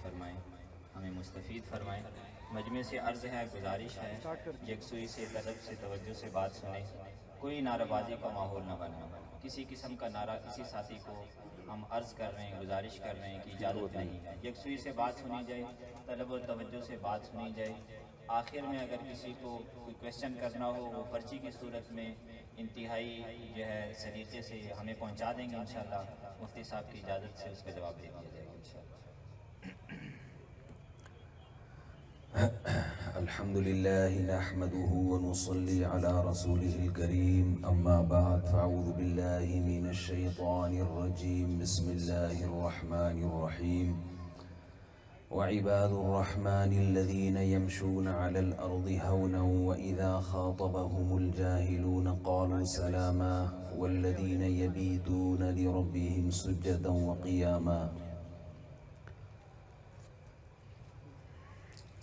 فرمائیں، ہمیں مستفید فرمائیں۔ مجمع سے عرض ہے، گزارش ہے، یکسوئی سے طلب سے توجہ سے بات سنیں، کوئی نعرہ بازی کا ماحول نہ بنا۔ کسی قسم کا نعرہ کسی ساتھی کو ہم عرض کر رہے ہیں، گزارش کر رہے ہیں کہ اجازت نہیں ہے۔ یکسوئی سے بات سنی جائے، طلب و توجہ سے بات سنی جائے۔ آخر میں اگر کسی کو کوئی کویسچن کرنا ہو، وہ پرچی کی صورت میں انتہائی سلیقے سے ہمیں پہنچا دیں گے انشاءاللہ۔ مفتی صاحب کی اجازت سے اس کا جواب دے دیا جائے گا انشاءاللہ۔ الحمد لله نحمده ونصلي على رسوله الكريم أما بعد فأعوذ بالله من الشيطان الرجيم بسم الله الرحمن الرحيم وعباد الرحمن الذين يمشون على الأرض هونا وإذا خاطبهم الجاهلون قالوا سلاما والذين يبيتون لربهم سجدا وقياما۔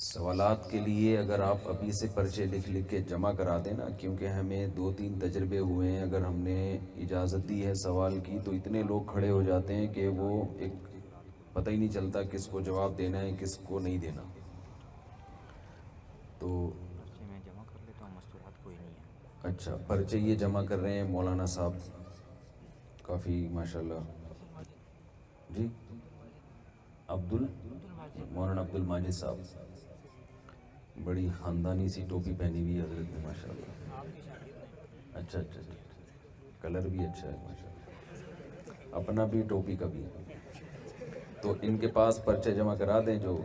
سوالات کے لیے اگر آپ ابھی سے پرچے لکھ کے جمع کرا دیں نا، کیونکہ ہمیں 2-3 تجربے ہوئے ہیں، اگر ہم نے اجازت دی ہے سوال کی تو اتنے لوگ کھڑے ہو جاتے ہیں کہ وہ ایک پتہ ہی نہیں چلتا کس کو جواب دینا ہے کس کو نہیں دینا۔ تو پرچے میں جمع کر لیتا ہوں، مستورات کوئی نہیں ہے۔ اچھا، پرچے یہ جمع کر رہے ہیں مولانا صاحب، کافی ماشاءاللہ۔ جی مولانا عبد الماجد صاحب، بڑی خاندانی سی ٹوپی پہنی ہوئی ہے حضرت نے ماشاءاللہ۔ اچھا، کلر بھی اچھا ہے ماشاءاللہ، اپنا بھی ٹوپی کا بھی۔ تو ان کے پاس پرچے جمع کرا دیں جو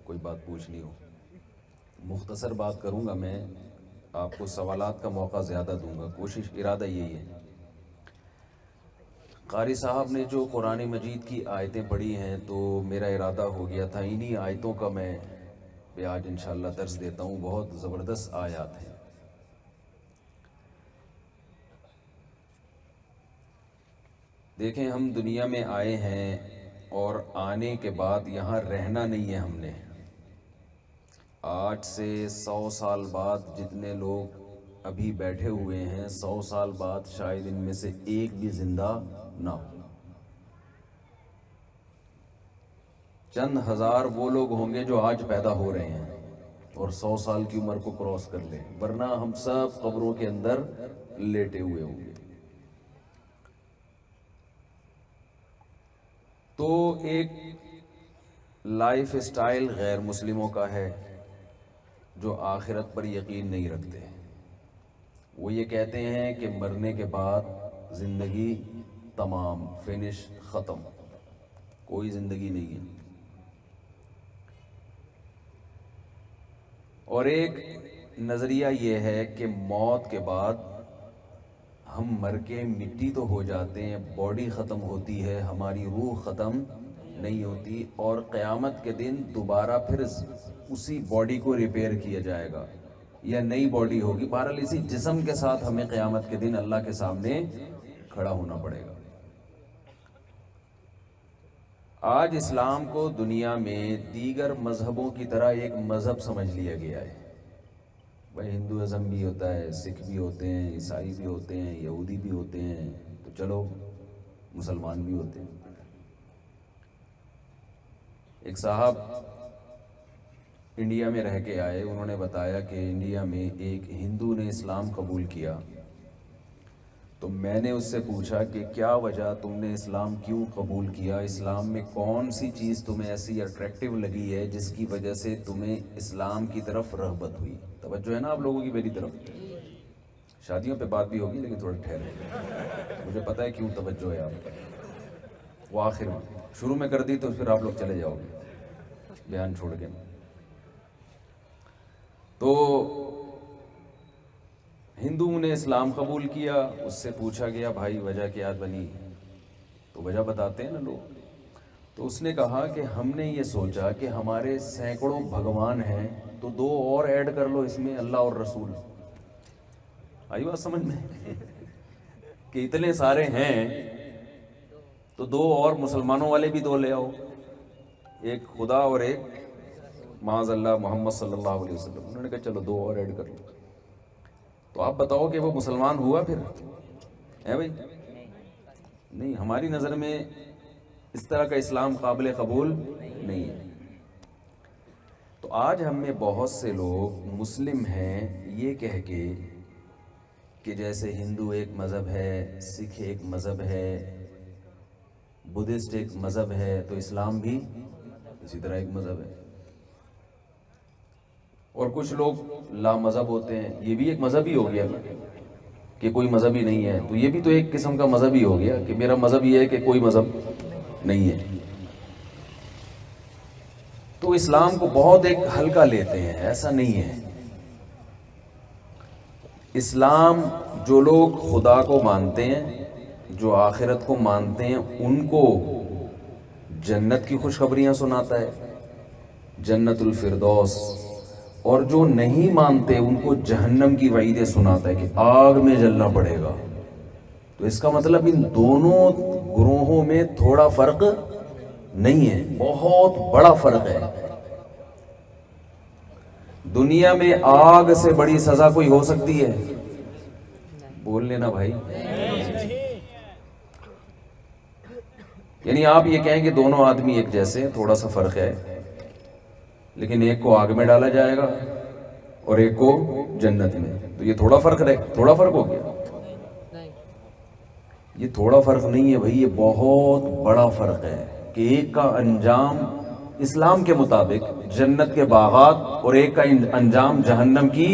کوئی بات پوچھنی ہو۔ مختصر بات کروں گا میں، آپ کو سوالات کا موقع زیادہ دوں گا، کوشش ارادہ یہی ہے۔ قاری صاحب نے جو قرآن مجید کی آیتیں پڑھی ہیں تو میرا ارادہ ہو گیا تھا انہی آیتوں کا میں آج انشاءاللہ درس دیتا ہوں۔ بہت زبردست آیات ہیں۔ دیکھیں، ہم دنیا میں آئے ہیں اور آنے کے بعد یہاں رہنا نہیں ہے ہم نے۔ آج سے 100 سال بعد جتنے لوگ ابھی بیٹھے ہوئے ہیں، 100 سال بعد شاید ان میں سے ایک بھی زندہ نہ ہو۔ چند ہزار وہ لوگ ہوں گے جو آج پیدا ہو رہے ہیں اور 100 سال کی عمر کو کراس کر لیں، ورنہ ہم سب قبروں کے اندر لیٹے ہوئے ہوں گے۔ تو ایک لائف اسٹائل غیر مسلموں کا ہے جو آخرت پر یقین نہیں رکھتے۔ وہ یہ کہتے ہیں کہ مرنے کے بعد زندگی تمام، فنش، ختم، کوئی زندگی نہیں ہے۔ اور ایک نظریہ یہ ہے کہ موت کے بعد ہم مر کے مٹی تو ہو جاتے ہیں، باڈی ختم ہوتی ہے، ہماری روح ختم نہیں ہوتی، اور قیامت کے دن دوبارہ پھر اسی باڈی کو ریپیئر کیا جائے گا یا نئی باڈی ہوگی۔ بہرحال اسی جسم کے ساتھ ہمیں قیامت کے دن اللہ کے سامنے کھڑا ہونا پڑے گا۔ آج اسلام کو دنیا میں دیگر مذہبوں کی طرح ایک مذہب سمجھ لیا گیا ہے۔ بھائی ہندوازم بھی ہوتا ہے، سکھ بھی ہوتے ہیں، عیسائی بھی ہوتے ہیں، یہودی بھی ہوتے ہیں، تو چلو مسلمان بھی ہوتے ہیں۔ ایک صاحب انڈیا میں رہ کے آئے، انہوں نے بتایا کہ انڈیا میں ایک ہندو نے اسلام قبول کیا، تو میں نے اس سے پوچھا کہ کیا وجہ، تم نے اسلام کیوں قبول کیا؟ اسلام میں کون سی چیز تمہیں ایسی اٹریکٹیو لگی ہے جس کی وجہ سے تمہیں اسلام کی طرف رغبت ہوئی؟ توجہ ہے نا آپ لوگوں کی میری طرف؟ شادیوں پہ بات بھی ہوگی لیکن تھوڑا ٹھہرے، مجھے پتہ ہے کیوں توجہ ہے آپ کا۔ وہ آخر میں، شروع میں کر دی تو پھر آپ لوگ چلے جاؤ گے بیان چھوڑ کے۔ تو ہندو نے اسلام قبول کیا، اس سے پوچھا گیا بھائی وجہ کیا بنی؟ تو وجہ بتاتے ہیں نا لوگ۔ تو اس نے کہا کہ ہم نے یہ سوچا کہ ہمارے سینکڑوں بھگوان ہیں تو 2 اور ایڈ کر لو اس میں، اللہ اور رسول۔ آئی بات سمجھ میں کہ اتنے سارے ہیں تو 2 اور مسلمانوں والے بھی 2 لے آؤ، ایک خدا اور ایک معاذ اللہ محمد صلی اللہ علیہ وسلم۔ انہوں نے کہا چلو 2 اور ایڈ کر لو۔ تو آپ بتاؤ کہ وہ مسلمان ہوا پھر؟ ہے بھائی؟ نہیں، ہماری نظر میں اس طرح کا اسلام قابل قبول نہیں ہے۔ تو آج ہم میں بہت سے لوگ مسلم ہیں یہ کہہ کے کہ جیسے ہندو ایک مذہب ہے، سکھ ایک مذہب ہے، بدھسٹ ایک مذہب ہے، تو اسلام بھی اسی طرح ایک مذہب ہے. اور کچھ لوگ لا مذہب ہوتے ہیں، یہ بھی ایک مذہب ہی ہو گیا کہ کوئی مذہب ہی نہیں ہے. تو یہ بھی تو ایک قسم کا مذہب ہی ہو گیا کہ میرا مذہب یہ ہے کہ کوئی مذہب نہیں ہے. تو اسلام کو بہت ایک ہلکا لیتے ہیں، ایسا نہیں ہے. اسلام جو لوگ خدا کو مانتے ہیں، جو آخرت کو مانتے ہیں، ان کو جنت کی خوشخبریاں سناتا ہے، جنت الفردوس. اور جو نہیں مانتے ان کو جہنم کی وعیدیں سناتا ہے کہ آگ میں جلنا پڑے گا. تو اس کا مطلب ان دونوں گروہوں میں تھوڑا فرق نہیں ہے، بہت بڑا فرق ہے. دنیا میں آگ سے بڑی سزا کوئی ہو سکتی ہے؟ بول لینا بھائی. یعنی آپ یہ کہیں کہ دونوں آدمی ایک جیسے، تھوڑا سا فرق ہے، لیکن ایک کو آگ میں ڈالا جائے گا اور ایک کو جنت میں. تو یہ تھوڑا فرق ہو گیا. یہ تھوڑا فرق نہیں ہے بھائی، یہ بہت بڑا فرق ہے کہ ایک کا انجام اسلام کے مطابق جنت کے باغات اور ایک کا انجام جہنم کی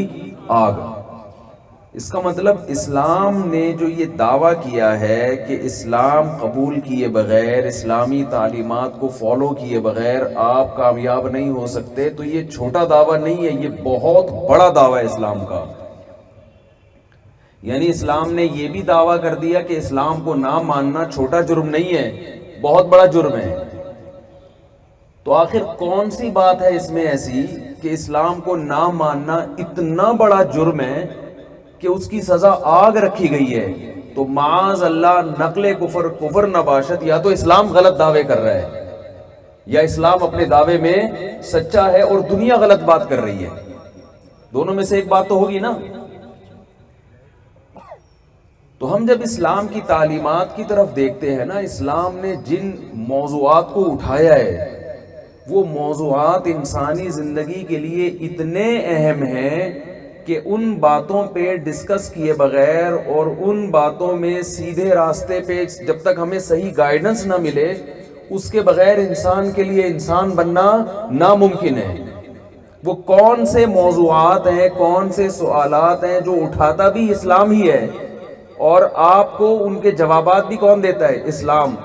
آگ. اس کا مطلب اسلام نے جو یہ دعویٰ کیا ہے کہ اسلام قبول کیے بغیر، اسلامی تعلیمات کو فالو کیے بغیر آپ کامیاب نہیں ہو سکتے، تو یہ چھوٹا دعویٰ نہیں ہے، یہ بہت بڑا دعویٰ ہے اسلام کا. یعنی اسلام نے یہ بھی دعویٰ کر دیا کہ اسلام کو نہ ماننا چھوٹا جرم نہیں ہے، بہت بڑا جرم ہے. تو آخر کون سی بات ہے اس میں ایسی کہ اسلام کو نہ ماننا اتنا بڑا جرم ہے کہ اس کی سزا آگ رکھی گئی ہے؟ تو معاذ اللہ نقل کفر نباشت، یا تو اسلام غلط دعوے کر رہا ہے یا اسلام اپنے دعوے میں سچا ہے اور دنیا غلط بات کر رہی ہے. دونوں میں سے ایک بات تو ہوگی نا. تو ہم جب اسلام کی تعلیمات کی طرف دیکھتے ہیں نا، اسلام نے جن موضوعات کو اٹھایا ہے وہ موضوعات انسانی زندگی کے لیے اتنے اہم ہیں کہ ان باتوں پہ ڈسکس کیے بغیر اور ان باتوں میں سیدھے راستے پہ جب تک ہمیں صحیح گائیڈنس نہ ملے، اس کے بغیر انسان کے لیے انسان بننا ناممکن ہے. وہ کون سے موضوعات ہیں، کون سے سوالات ہیں جو اٹھاتا بھی اسلام ہی ہے، اور آپ کو ان کے جوابات بھی کون دیتا ہے؟ اسلام.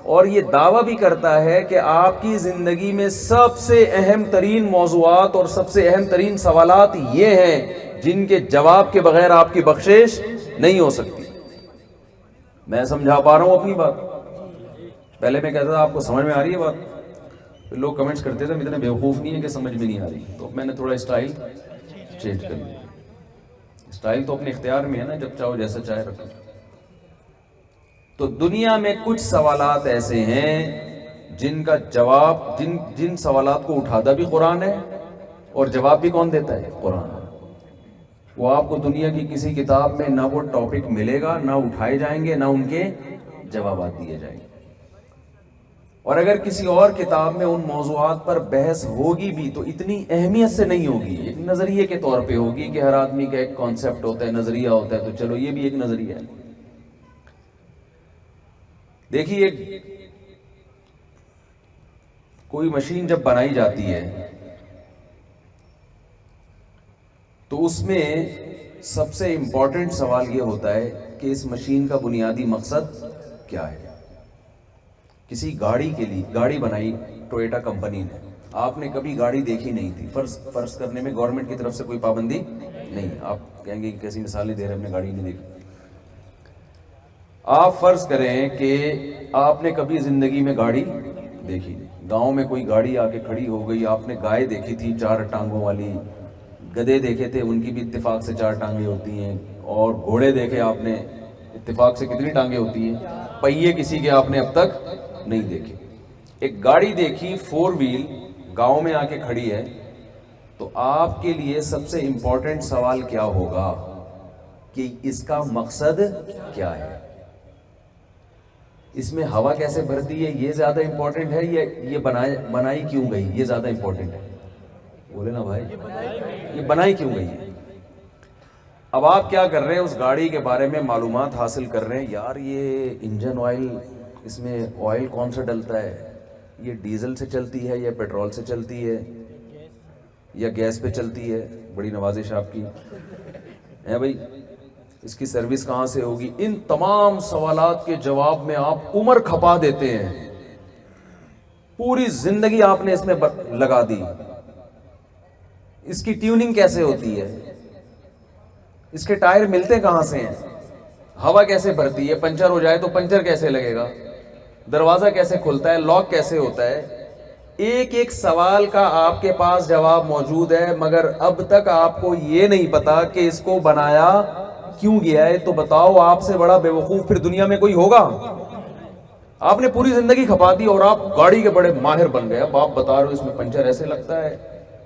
اور یہ دعویٰ بھی کرتا ہے کہ آپ کی زندگی میں سب سے اہم ترین موضوعات اور سب سے اہم ترین سوالات یہ ہیں جن کے جواب کے بغیر آپ کی بخشش نہیں ہو سکتی. میں سمجھا پا رہا ہوں اپنی بات؟ پہلے میں کہتا تھا آپ کو سمجھ میں آ رہی ہے بات، پھر لوگ کمنٹس کرتے تھے ہم اتنے بیوقوف نہیں ہیں کہ سمجھ میں نہیں آ رہی. تو میں نے تھوڑا اسٹائل چینج کر لیا. اسٹائل تو اپنے اختیار میں ہے نا، جب چاہو جیسا چاہے رکھو. تو دنیا میں کچھ سوالات ایسے ہیں جن کا جواب، جن سوالات کو اٹھاتا بھی قرآن ہے اور جواب بھی کون دیتا ہے؟ قرآن. وہ آپ کو دنیا کی کسی کتاب میں نہ وہ ٹاپک ملے گا، نہ اٹھائے جائیں گے، نہ ان کے جوابات دیے جائیں گے. اور اگر کسی اور کتاب میں ان موضوعات پر بحث ہوگی بھی تو اتنی اہمیت سے نہیں ہوگی، ایک نظریے کے طور پہ ہوگی کہ ہر آدمی کا ایک کانسیپٹ ہوتا ہے، نظریہ ہوتا ہے، تو چلو یہ بھی ایک نظریہ ہے. دیکھیے کوئی مشین جب بنائی جاتی ہے تو اس میں سب سے امپورٹنٹ سوال یہ ہوتا ہے کہ اس مشین کا بنیادی مقصد کیا ہے. کسی گاڑی کے لیے گاڑی بنائی ٹویوٹا کمپنی نے، آپ نے کبھی گاڑی دیکھی نہیں تھی، فرض کرنے میں گورنمنٹ کی طرف سے کوئی پابندی نہیں. آپ کہیں گے کہ کیسی مثالیں دے رہے ہیں، ہم نے گاڑی نہیں دیکھی. آپ فرض کریں کہ آپ نے کبھی زندگی میں گاڑی دیکھی نہیں. گاؤں میں کوئی گاڑی آ کے کھڑی ہو گئی، آپ نے گائے دیکھی تھی 4 ٹانگوں والی، گدھے دیکھے تھے ان کی بھی اتفاق سے 4 ٹانگیں ہوتی ہیں، اور گھوڑے دیکھے آپ نے، اتفاق سے کتنی ٹانگیں ہوتی ہیں؟ پہیے کسی کے آپ نے اب تک نہیں دیکھے. ایک گاڑی دیکھی 4 وہیل گاؤں میں آ کے کھڑی ہے، تو آپ کے لیے سب سے امپورٹنٹ سوال کیا ہوگا کہ اس کا مقصد کیا ہے؟ اس میں ہوا کیسے بھرتی ہے یہ زیادہ امپورٹنٹ ہے، یا یہ بنائی کیوں گئی یہ زیادہ امپورٹنٹ ہے؟ بولے نا بھائی یہ بنائی کیوں گئی ہے؟ اب آپ کیا کر رہے ہیں، اس گاڑی کے بارے میں معلومات حاصل کر رہے ہیں، یار یہ انجن آئل، اس میں آئل کون سا ڈلتا ہے، یہ ڈیزل سے چلتی ہے یا پیٹرول سے چلتی ہے یا گیس پہ چلتی ہے، بڑی نوازش آپ کی ہے بھائی، اس کی سروس کہاں سے ہوگی، ان تمام سوالات کے جواب میں آپ عمر کھپا دیتے ہیں، پوری زندگی آپ نے اس میں لگا دی، اس کی ٹیوننگ کیسے ہوتی ہے، اس کے ٹائر ملتے کہاں سے ہیں، ہوا کیسے بھرتی ہے، پنچر ہو جائے تو پنچر کیسے لگے گا، دروازہ کیسے کھلتا ہے، لاک کیسے ہوتا ہے، ایک ایک سوال کا آپ کے پاس جواب موجود ہے، مگر اب تک آپ کو یہ نہیں پتا کہ اس کو بنایا کیوں گیا ہے۔ تو بتاؤ آپ سے بڑا بے وقوف پھر دنیا میں کوئی ہوگا؟ آپ نے پوری زندگی کھپا دی اور آپ گاڑی کے بڑے ماہر بن گئے، اب آپ بتا رہے ہو اس میں پنچر ایسے لگتا ہے،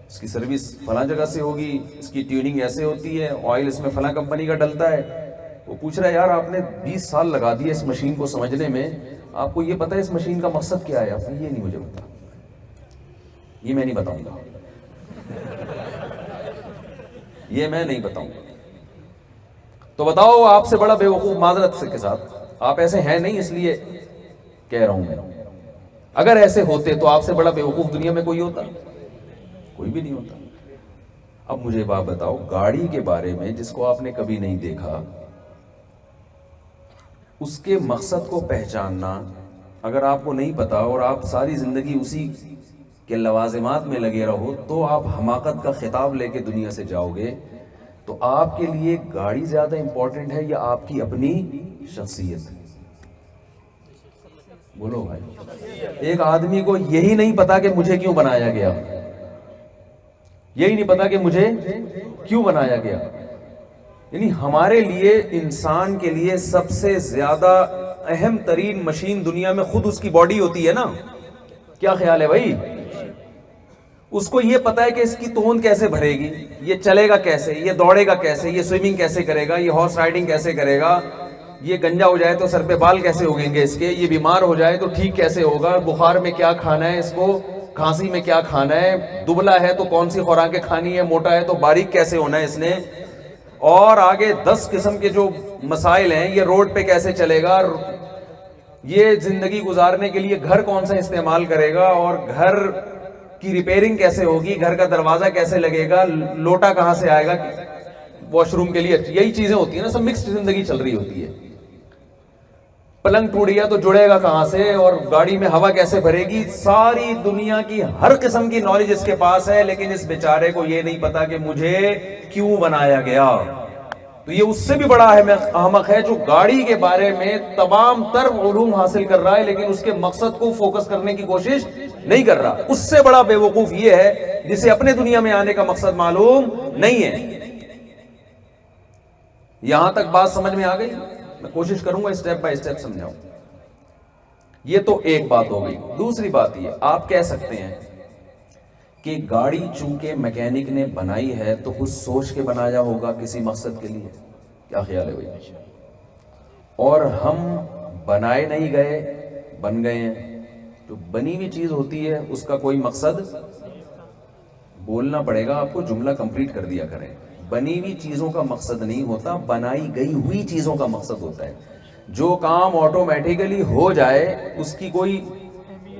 اس کی سروس فلاں جگہ سے ہوگی، اس کی ٹیوننگ ایسے ہوتی ہے، آئل اس میں فلاں کمپنی کا ڈلتا ہے۔ وہ پوچھ رہا ہے یار آپ نے 20 سال لگا دیے اس مشین کو سمجھنے میں، آپ کو یہ پتا ہے اس مشین کا مقصد کیا ہے؟ آپ نے یہ نہیں مجھے پتا، یہ میں نہیں بتاؤں گا، یہ میں نہیں بتاؤں گا۔ تو بتاؤ آپ سے بڑا بے وقوف، معذرت سے کے ساتھ آپ ایسے ہیں نہیں اس لیے کہہ رہا ہوں میں، اگر ایسے ہوتے تو آپ سے بڑا بے وقوف دنیا میں کوئی ہوتا؟ کوئی بھی نہیں ہوتا۔ اب مجھے بات بتاؤ، گاڑی کے بارے میں جس کو آپ نے کبھی نہیں دیکھا، اس کے مقصد کو پہچاننا اگر آپ کو نہیں پتا اور آپ ساری زندگی اسی کے لوازمات میں لگے رہو تو آپ حماقت کا خطاب لے کے دنیا سے جاؤ گے۔ تو آپ کے لیے گاڑی زیادہ امپورٹنٹ ہے یا آپ کی اپنی شخصیت؟ بولو بھائی، ایک آدمی کو یہی نہیں پتا کہ مجھے کیوں بنایا گیا، یہی نہیں پتا کہ مجھے کیوں بنایا گیا۔ یعنی ہمارے لیے، انسان کے لیے سب سے زیادہ اہم ترین مشین دنیا میں خود اس کی باڈی ہوتی ہے نا، کیا خیال ہے بھائی؟ اس کو یہ پتا ہے کہ اس کی توند کیسے بھرے گی، یہ چلے گا کیسے، یہ دوڑے گا کیسے، یہ سوئمنگ کیسے کرے گا، یہ ہارس رائڈنگ کیسے کرے گا، یہ گنجا ہو جائے تو سر پہ بال کیسے اگیں گے اس کے، یہ بیمار ہو جائے تو ٹھیک کیسے ہوگا، بخار میں کیا کھانا ہے اس کو، کھانسی میں کیا کھانا ہے، دبلا ہے تو کون سی خوراکیں کھانی ہے، موٹا ہے تو باریک کیسے ہونا ہے اس نے، اور آگے 10 قسم کے جو مسائل ہیں، یہ روڈ پہ کیسے چلے گا، یہ زندگی گزارنے کے لیے گھر کون سا استعمال کرے گا، اور گھر کی ریپیرنگ کیسے ہوگی، گھر کا دروازہ کیسے لگے گا، لوٹا کہاں سے آئے گا واش روم کے لیے، یہی چیزیں ہوتی ہیں نا، سب مکسڈ زندگی چل رہی ہوتی ہے۔ پلنگ ٹوٹ گیا تو جڑے گا کہاں سے، اور گاڑی میں ہوا کیسے بھرے گی، ساری دنیا کی ہر قسم کی نالج اس کے پاس ہے، لیکن اس بیچارے کو یہ نہیں پتا کہ مجھے کیوں بنایا گیا۔ تو یہ اس سے بھی بڑا احمق ہے جو گاڑی کے بارے میں تمام تر علوم حاصل کر رہا ہے لیکن اس کے مقصد کو فوکس کرنے کی کوشش نہیں کر رہا۔ اس سے بڑا بے وقوف یہ ہے جسے اپنے دنیا میں آنے کا مقصد معلوم نہیں ہے۔ یہاں تک بات سمجھ میں آ گئی؟ میں کوشش کروں گا اسٹیپ بائی اسٹیپ سمجھاؤں۔ یہ تو ایک بات ہو گئی۔ دوسری بات یہ، آپ کہہ سکتے ہیں کہ گاڑی چونکہ میکینک نے بنائی ہے تو کچھ سوچ کے بنایا ہوگا کسی مقصد کے لیے، کیا خیال ہے بھائی؟ اور ہم بنائے نہیں گئے، بن گئے ہیں۔ جو بنی ہوئی چیز ہوتی ہے اس کا کوئی مقصد، بولنا پڑے گا آپ کو، جملہ کمپلیٹ کر دیا کریں۔ بنی ہوئی چیزوں کا مقصد نہیں ہوتا، بنائی گئی ہوئی چیزوں کا مقصد ہوتا ہے۔ جو کام آٹومیٹیکلی ہو جائے اس کی کوئی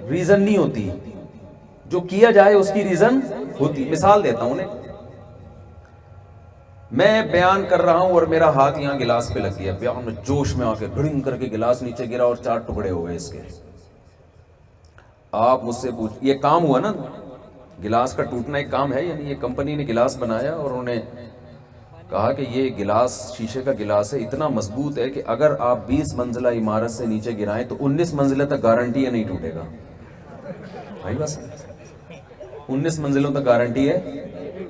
ریزن نہیں ہوتی، جو کیا جائے اس کی ریزن ہوتی۔ مثال دیتا ہوں، میں بیان کر رہا ہوں اور میرا ہاتھ یہاں گلاس پہ لگ گیا، بیان میں جوش میں آ کے بھڑنگ کر کے گلاس نیچے گرا اور 4 ٹکڑے ہو گئے اس کے۔ آپ مجھ سے پوچھ، یہ کام ہوا نا، گلاس کا ٹوٹنا ایک کام ہے، یعنی یہ کمپنی نے گلاس بنایا اور انہوں نے کہا کہ یہ گلاس شیشے کا گلاس ہے، اتنا مضبوط ہے کہ اگر آپ 20 منزلہ عمارت سے نیچے گرائیں تو 19 منزلہ تک گارنٹی ہے نہیں ٹوٹے گا۔ بھائی بس 19 منزلوں تک گارنٹی ہے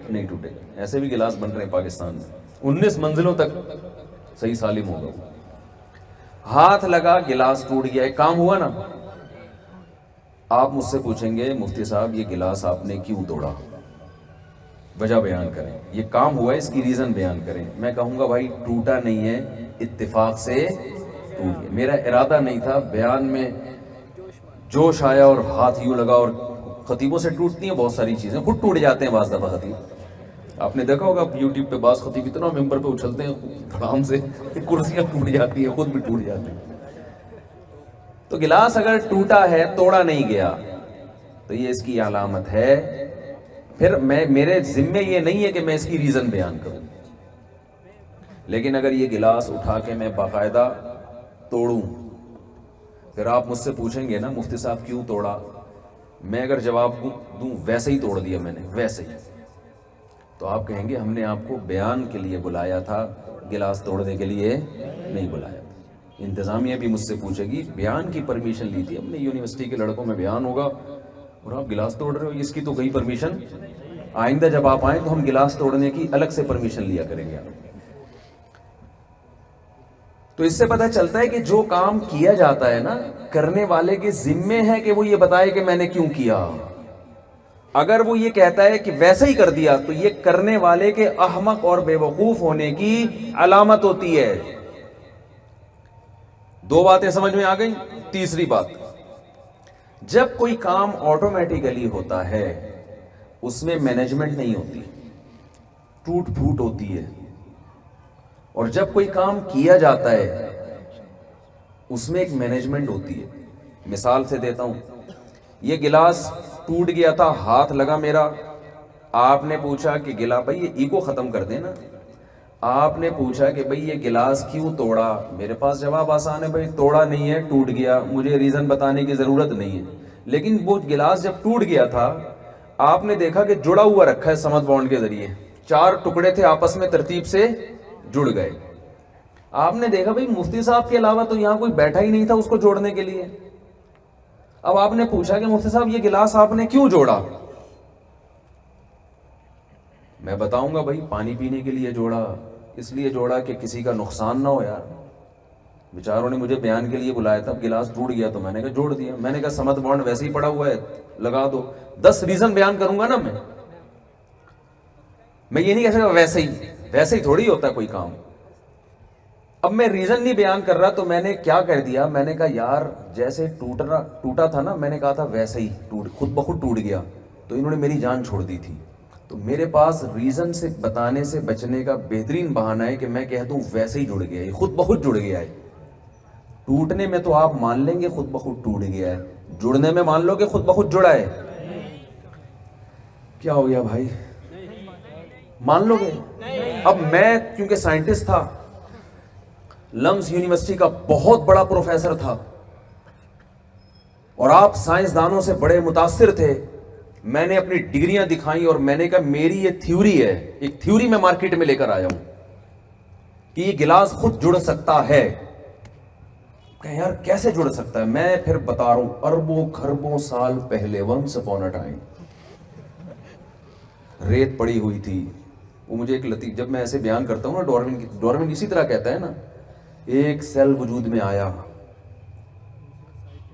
نہیں ٹوٹے گا۔ ایسے بھی گلاس بن رہے ہیں پاکستان میں، 19 منزلوں تک صحیح سالم ہوگا۔ ہاتھ لگا، گلاس ٹوٹ گیا، ایک کام ہوا نا۔ آپ مجھ سے پوچھیں گے مفتی صاحب یہ گلاس آپ نے کیوں توڑا، وجہ بیان کریں، یہ کام ہوا ہے اس کی ریزن بیان کریں۔ میں کہوں گا بھائی ٹوٹا نہیں ہے، اتفاق سے ٹوٹ گیا، میرا ارادہ نہیں تھا، بیان میں جوش آیا اور ہاتھ یوں لگا اور خطیبوں سے ٹوٹتی ہیں بہت ساری چیزیں, خود ٹوٹ جاتے ہیں بعض دفعہ خطیب. آپ نے دیکھا ہوگا یوٹیوب پہ بعض خطیب اتنا ممبر پہ اچھلتے ہیں دھڑام سے, کرسیاں ٹوٹ جاتی ہیں, خود بھی ٹوٹ جاتے ہیں. تو گلاس اگر ٹوٹا ہے, توڑا نہیں گیا, تو یہ اس کی علامت ہے. پھر میرے ذمے یہ نہیں ہے کہ میں اس کی ریزن بیان کروں, لیکن اگر یہ گلاس اٹھا کے میں باقاعدہ توڑوں, پھر آپ مجھ سے پوچھیں گے نا مفتی صاحب کیوں توڑا, میں اگر جواب دوں ویسے ہی توڑ دیا میں نے, ویسے ہی, تو آپ کہیں گے ہم نے آپ کو بیان کے لیے بلایا تھا, گلاس توڑنے کے لیے نہیں بلایا تھا. انتظامیہ بھی مجھ سے پوچھے گی بیان کی پرمیشن لی تھی ہم نے, یونیورسٹی کے لڑکوں میں بیان ہوگا اور آپ گلاس توڑ رہے ہو, اس کی تو کوئی پرمیشن, آئندہ جب آپ آئیں تو ہم گلاس توڑنے کی الگ سے پرمیشن لیا کریں گے. تو اس سے پتہ چلتا ہے کہ جو کام کیا جاتا ہے نا, کرنے والے کے ذمے ہے کہ وہ یہ بتائے کہ میں نے کیوں کیا. اگر وہ یہ کہتا ہے کہ ویسے ہی کر دیا, تو یہ کرنے والے کے احمق اور بے وقوف ہونے کی علامت ہوتی ہے. دو باتیں سمجھ میں آ گئی. تیسری بات, جب کوئی کام آٹومیٹیکلی ہوتا ہے اس میں مینجمنٹ نہیں ہوتی, ٹوٹ پھوٹ ہوتی ہے. اور جب کوئی کام کیا جاتا ہے اس میں ایک مینجمنٹ ہوتی ہے. مثال سے دیتا ہوں, یہ گلاس ٹوٹ گیا تھا, ہاتھ لگا میرا, آپ نے پوچھا کہ گلا بھائی یہ ایگو ختم کر دینا, آپ نے پوچھا کہ بھائی یہ گلاس کیوں توڑا, میرے پاس جواب آسان ہے, بھائی توڑا نہیں ہے, ٹوٹ گیا, مجھے ریزن بتانے کی ضرورت نہیں ہے. لیکن وہ گلاس جب ٹوٹ گیا تھا آپ نے دیکھا کہ جڑا ہوا رکھا ہے سمت بانڈ کے ذریعے, 4 ٹکڑے تھے آپس میں ترتیب سے جڑ گئے. آپ نے دیکھا بھائی مفتی صاحب کے علاوہ تو یہاں کوئی بیٹھا ہی نہیں تھا اس کو جوڑنے کے لیے. اب آپ نے پوچھا کہ مفتی صاحب یہ گلاس آپ نے کیوں جوڑا, میں بتاؤں گا بھائی پانی پینے کے لیے جوڑا, اس لیے جوڑا کہ کسی کا نقصان نہ ہو. یار بیچاروں نے مجھے بیان کے لیے بلایا تھا, گلاس ٹوٹ گیا تو میں نے کہا جوڑ دیا. میں نے کہا سمت بانڈ ویسے ہی پڑا ہوا ہے لگا دو. 10 ریزن بیان کروں گا نا میں یہ نہیں کہہ سکتا ویسے ہی تھوڑی ہوتا کوئی کام. اب میں ریزن نہیں بیان کر رہا, تو میں نے کیا کر دیا, میں نے کہا یار جیسے ٹوٹا تھا نا, میں نے کہا تھا ویسے ہی خود بخود ٹوٹ گیا, تو انہوں نے میری جان چھوڑ دی تھی. تو میرے پاس ریزن سے بتانے سے بچنے کا بہترین بہانہ ہے کہ میں کہہ دوں ویسے ہی جڑ گیا ہے, خود بخود جڑ گیا ہے. ٹوٹنے میں تو آپ مان لیں گے خود بخود ٹوٹ گیا ہے, جڑنے میں مان لو کہ خود بخود جڑا ہے. کیا ہو گیا بھائی, مان لو گے؟ اب میں کیونکہ سائنٹسٹ تھا, لمز یونیورسٹی کا بہت بڑا پروفیسر تھا, اور آپ سائنسدانوں سے بڑے متاثر تھے, میں نے اپنی ڈگریاں دکھائیں اور میں نے کہا میری یہ تھیوری ہے, ایک تھیوری میں مارکیٹ میں لے کر آیا ہوں کہ یہ گلاس خود جڑ سکتا ہے. کہ یار کیسے جڑ سکتا ہے, میں پھر بتا رہا ہوں, اربوں خربوں سال پہلے once upon a time ریت پڑی ہوئی تھی. وہ مجھے ایک لطیف, جب میں ایسے بیان کرتا ہوں نا, ڈارون اسی طرح کہتا ہے نا, ایک سیل وجود میں آیا,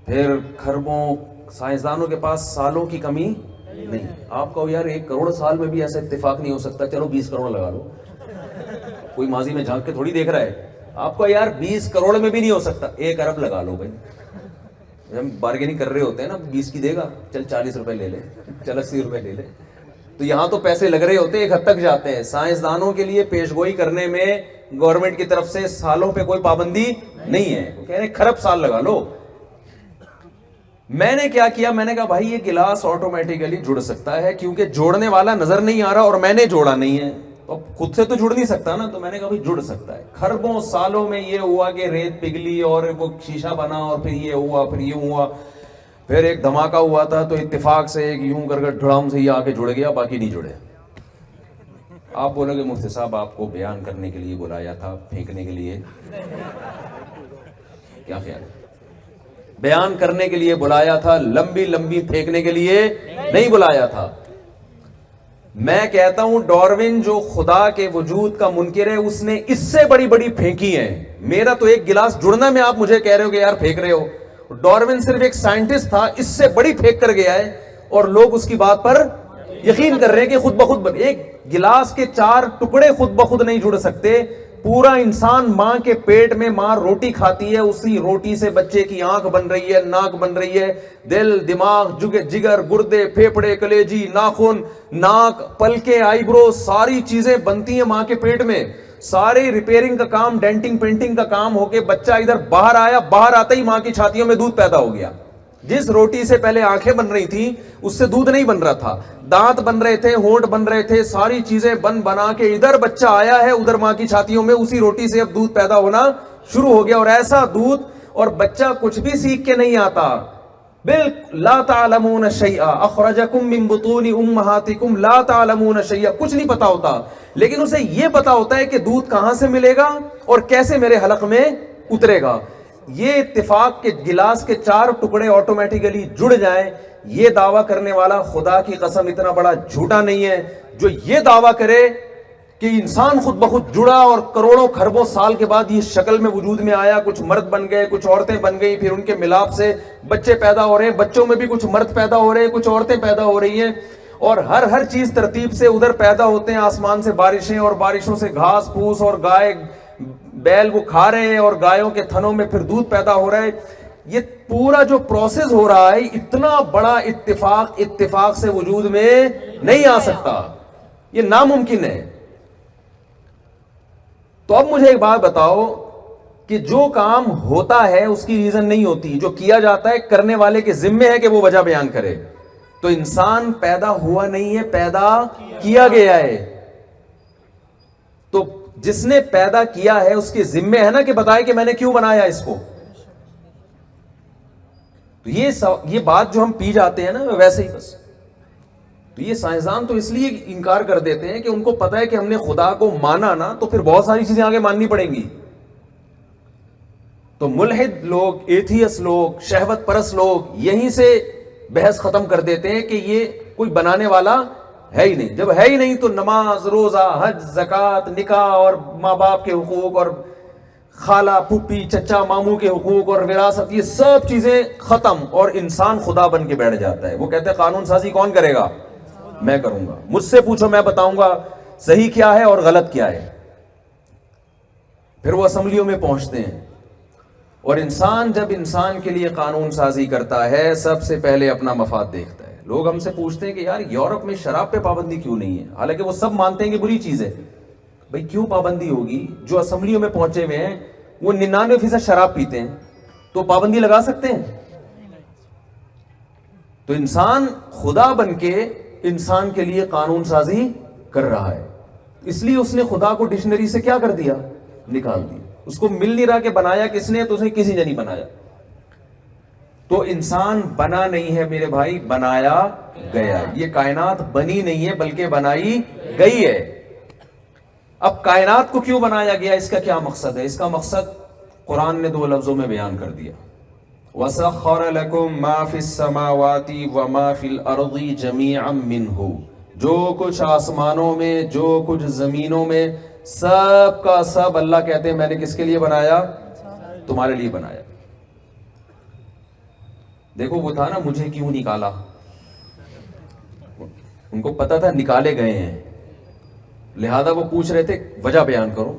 پھر خربوں, سائنسدانوں کے پاس سالوں کی کمی نہیں. آپ کہو یار 1 کروڑ سال میں بھی ایسا اتفاق نہیں ہو سکتا, چلو 20 کروڑ لگا لو, کوئی ماضی میں جھانک کے تھوڑی دیکھ رہا ہے. آپ کو یار 20 کروڑ میں بھی نہیں ہو سکتا, 1 ارب لگا لو بھائی. ہم بارگیننگ کر رہے ہوتے ہیں نا, 20 کی دے گا, چل 40 روپے لے لے, چل 80 روپے لے لے. تو یہاں تو پیسے لگ رہے ہوتے ہیں, ایک حد تک جاتے ہیں. سائنسدانوں کے لیے پیش گوئی کرنے میں گورنمنٹ کی طرف سے سالوں پہ کوئی پابندی نہیں ہے, کہہ رہے خرب سال لگا لو. میں نے کیا کیا, میں نے کہا بھائی یہ گلاس آٹومیٹیکلی جڑ سکتا ہے, کیونکہ جوڑنے والا نظر نہیں آ رہا اور میں نے جوڑا نہیں ہے, اب خود سے تو جڑ نہیں سکتا نا. تو میں نے کہا بھائی جڑ سکتا ہے. خربوں سالوں میں یہ ہوا کہ ریت پگھلی اور وہ شیشہ بنا, اور پھر یہ ہوا, پھر یہ ہوا, پھر ایک دھماکہ ہوا تھا, تو اتفاق سے ایک یوں کر ڈھڑام سے یہ آ کے جڑ گیا, باقی نہیں جڑے. آپ بولو گے مفتی صاحب آپ کو بیان کرنے کے لیے بلایا تھا, پھینکنے کے لیے, کیا خیال ہے؟ بیان کرنے کے لیے بلایا تھا, لمبی لمبی پھینکنے کے لیے نہیں بلایا تھا. میں کہتا ہوں ڈارون جو خدا کے وجود کا منکر ہے, اس نے اس سے بڑی بڑی پھینکی ہیں. میرا تو ایک گلاس جڑنا میں آپ مجھے کہہ رہے ہو کہ یار پھینک رہے ہو. ڈارون صرف ایک سائنٹسٹ تھا, اس سے بڑی پھینک کر گیا ہے, اور لوگ اس کی بات پر یقین کر رہے ہیں کہ خود بخود ایک گلاس کے 4 ٹکڑے خود بخود نہیں جڑ سکتے, پورا انسان ماں کے پیٹ میں ماں روٹی کھاتی ہے, اسی روٹی سے بچے کی آنکھ بن رہی ہے, ناک بن رہی ہے, دل, دماغ, جگر, گردے, پھیپھڑے, کلیجی, ناخن, ناک, پلکیں, آئی برو, ساری چیزیں بنتی ہیں ماں کے پیٹ میں. سارے ریپیئرنگ کا کام, ڈینٹنگ پینٹنگ کا کام ہو کے بچہ ادھر باہر آیا, باہر آتا ہی ماں کی چھاتیوں میں دودھ پیدا ہو گیا. جس روٹی سے پہلے آنکھیں بن رہی تھیں اس سے دودھ نہیں بن رہا تھا, دانت بن رہے تھے, ہونٹ بن رہے تھے, ساری چیزیں بنا کے ادھر بچہ آیا ہے, ادھر ماں کی چھاتیوں میں اسی روٹی سے اب دودھ پیدا ہونا شروع ہو گیا. اور ایسا دودھ, اور بچہ کچھ بھی سیکھ کے نہیں آتا. بالکل لا تعلمون شیئا اخرجکم من بطون امہاتکم لا تعلمون شیئا, کچھ نہیں پتا ہوتا, لیکن اسے یہ پتا ہوتا ہے کہ دودھ کہاں سے ملے گا اور کیسے میرے حلق میں اترے گا. یہ اتفاق کے گلاس کے 4 ٹکڑے آٹومیٹیکلی جڑ جائیں, یہ دعویٰ کرنے والا خدا کی قسم اتنا بڑا جھوٹا نہیں ہے جو یہ دعویٰ کرے کہ انسان خود بخود جڑا اور کروڑوں کھربوں سال کے بعد یہ شکل میں وجود میں آیا, کچھ مرد بن گئے, کچھ عورتیں بن گئی, پھر ان کے ملاپ سے بچے پیدا ہو رہے ہیں, بچوں میں بھی کچھ مرد پیدا ہو رہے ہیں, کچھ عورتیں پیدا ہو رہی ہیں, اور ہر چیز ترتیب سے ادھر پیدا ہوتے ہیں, آسمان سے بارشیں, اور بارشوں سے گھاس پھوس, اور گائے بیل وہ کھا رہے ہیں, اور گایوں کے تھنوں میں پھر دودھ پیدا ہو رہا ہے. یہ پورا جو پروسیس ہو رہا ہے, اتنا بڑا اتفاق سے وجود میں نہیں آ سکتا, یہ ناممکن ہے. تو اب مجھے ایک بات بتاؤ کہ جو کام ہوتا ہے اس کی ریزن نہیں ہوتی, جو کیا جاتا ہے کرنے والے کے ذمے ہے کہ وہ وجہ بیان کرے. تو انسان پیدا ہوا نہیں ہے, پیدا کیا گیا ہے. تو جس نے پیدا کیا ہے اس کے ذمے ہے نا کہ بتائے کہ میں نے کیوں بنایا اس کو. تو یہ بات جو ہم پی جاتے ہیں نا ویسے ہی بس. تو یہ سائنسدان تو اس لیے انکار کر دیتے ہیں کہ ان کو پتا ہے کہ ہم نے خدا کو مانا نا تو پھر بہت ساری چیزیں آگے ماننی پڑیں گی. تو ملحد لوگ, ایتھیس لوگ, شہوت پرست لوگ یہیں سے بحث ختم کر دیتے ہیں کہ یہ کوئی بنانے والا ہے ہی نہیں. جب ہے ہی نہیں تو نماز, روزہ, حج, زکوٰۃ, نکاح اور ماں باپ کے حقوق, اور خالہ, پھپھی, چچا, ماموں کے حقوق اور وراثت, یہ سب چیزیں ختم, اور انسان خدا بن کے بیٹھ جاتا ہے. وہ کہتے ہیں قانون سازی کون کرے گا, میں کروں گا, مجھ سے پوچھو میں بتاؤں گا صحیح کیا ہے اور غلط کیا ہے. پھر وہ اسمبلیوں میں پہنچتے ہیں, اور انسان جب انسان کے لیے قانون سازی کرتا ہے سب سے پہلے اپنا مفاد دیکھتا ہے. لوگ ہم سے پوچھتے ہیں کہ یار یورپ میں شراب پہ پابندی کیوں نہیں ہے, حالانکہ وہ سب مانتے ہیں کہ بری چیز ہے. بھئی کیوں پابندی ہوگی؟ جو اسمبلیوں میں پہنچے ہوئے ہیں وہ 99% شراب پیتے ہیں, تو پابندی لگا سکتے ہیں؟ تو انسان خدا بن کے انسان کے لیے قانون سازی کر رہا ہے, اس لیے اس نے خدا کو ڈکشنری سے کیا کر دیا, نکال دیا. اس کو مل نہیں رہا کہ بنایا کس نے, تو اسے کسی نے نہیں بنایا. تو انسان بنا نہیں ہے میرے بھائی, بنایا گیا. یہ کائنات بنی نہیں ہے بلکہ بنائی گئی ہے. اب کائنات کو کیوں بنایا گیا, اس کا کیا مقصد ہے؟ اس کا مقصد قرآن نے 2 لفظوں میں بیان کر دیا, وَسَخَّرَ لَكُم مَّا فِي السَّمَاوَاتِ وَمَا فِي الْأَرْضِ جَمِيعًا مِّنْهُ. جو کچھ آسمانوں میں, جو کچھ زمینوں میں, سب کا سب اللہ کہتے ہیں میں نے کس کے لیے بنایا, تمہارے لیے بنایا. دیکھو وہ تھا نا مجھے کیوں نکالا, ان کو پتا تھا نکالے گئے ہیں, لہذا وہ پوچھ رہے تھے وجہ بیان کرو.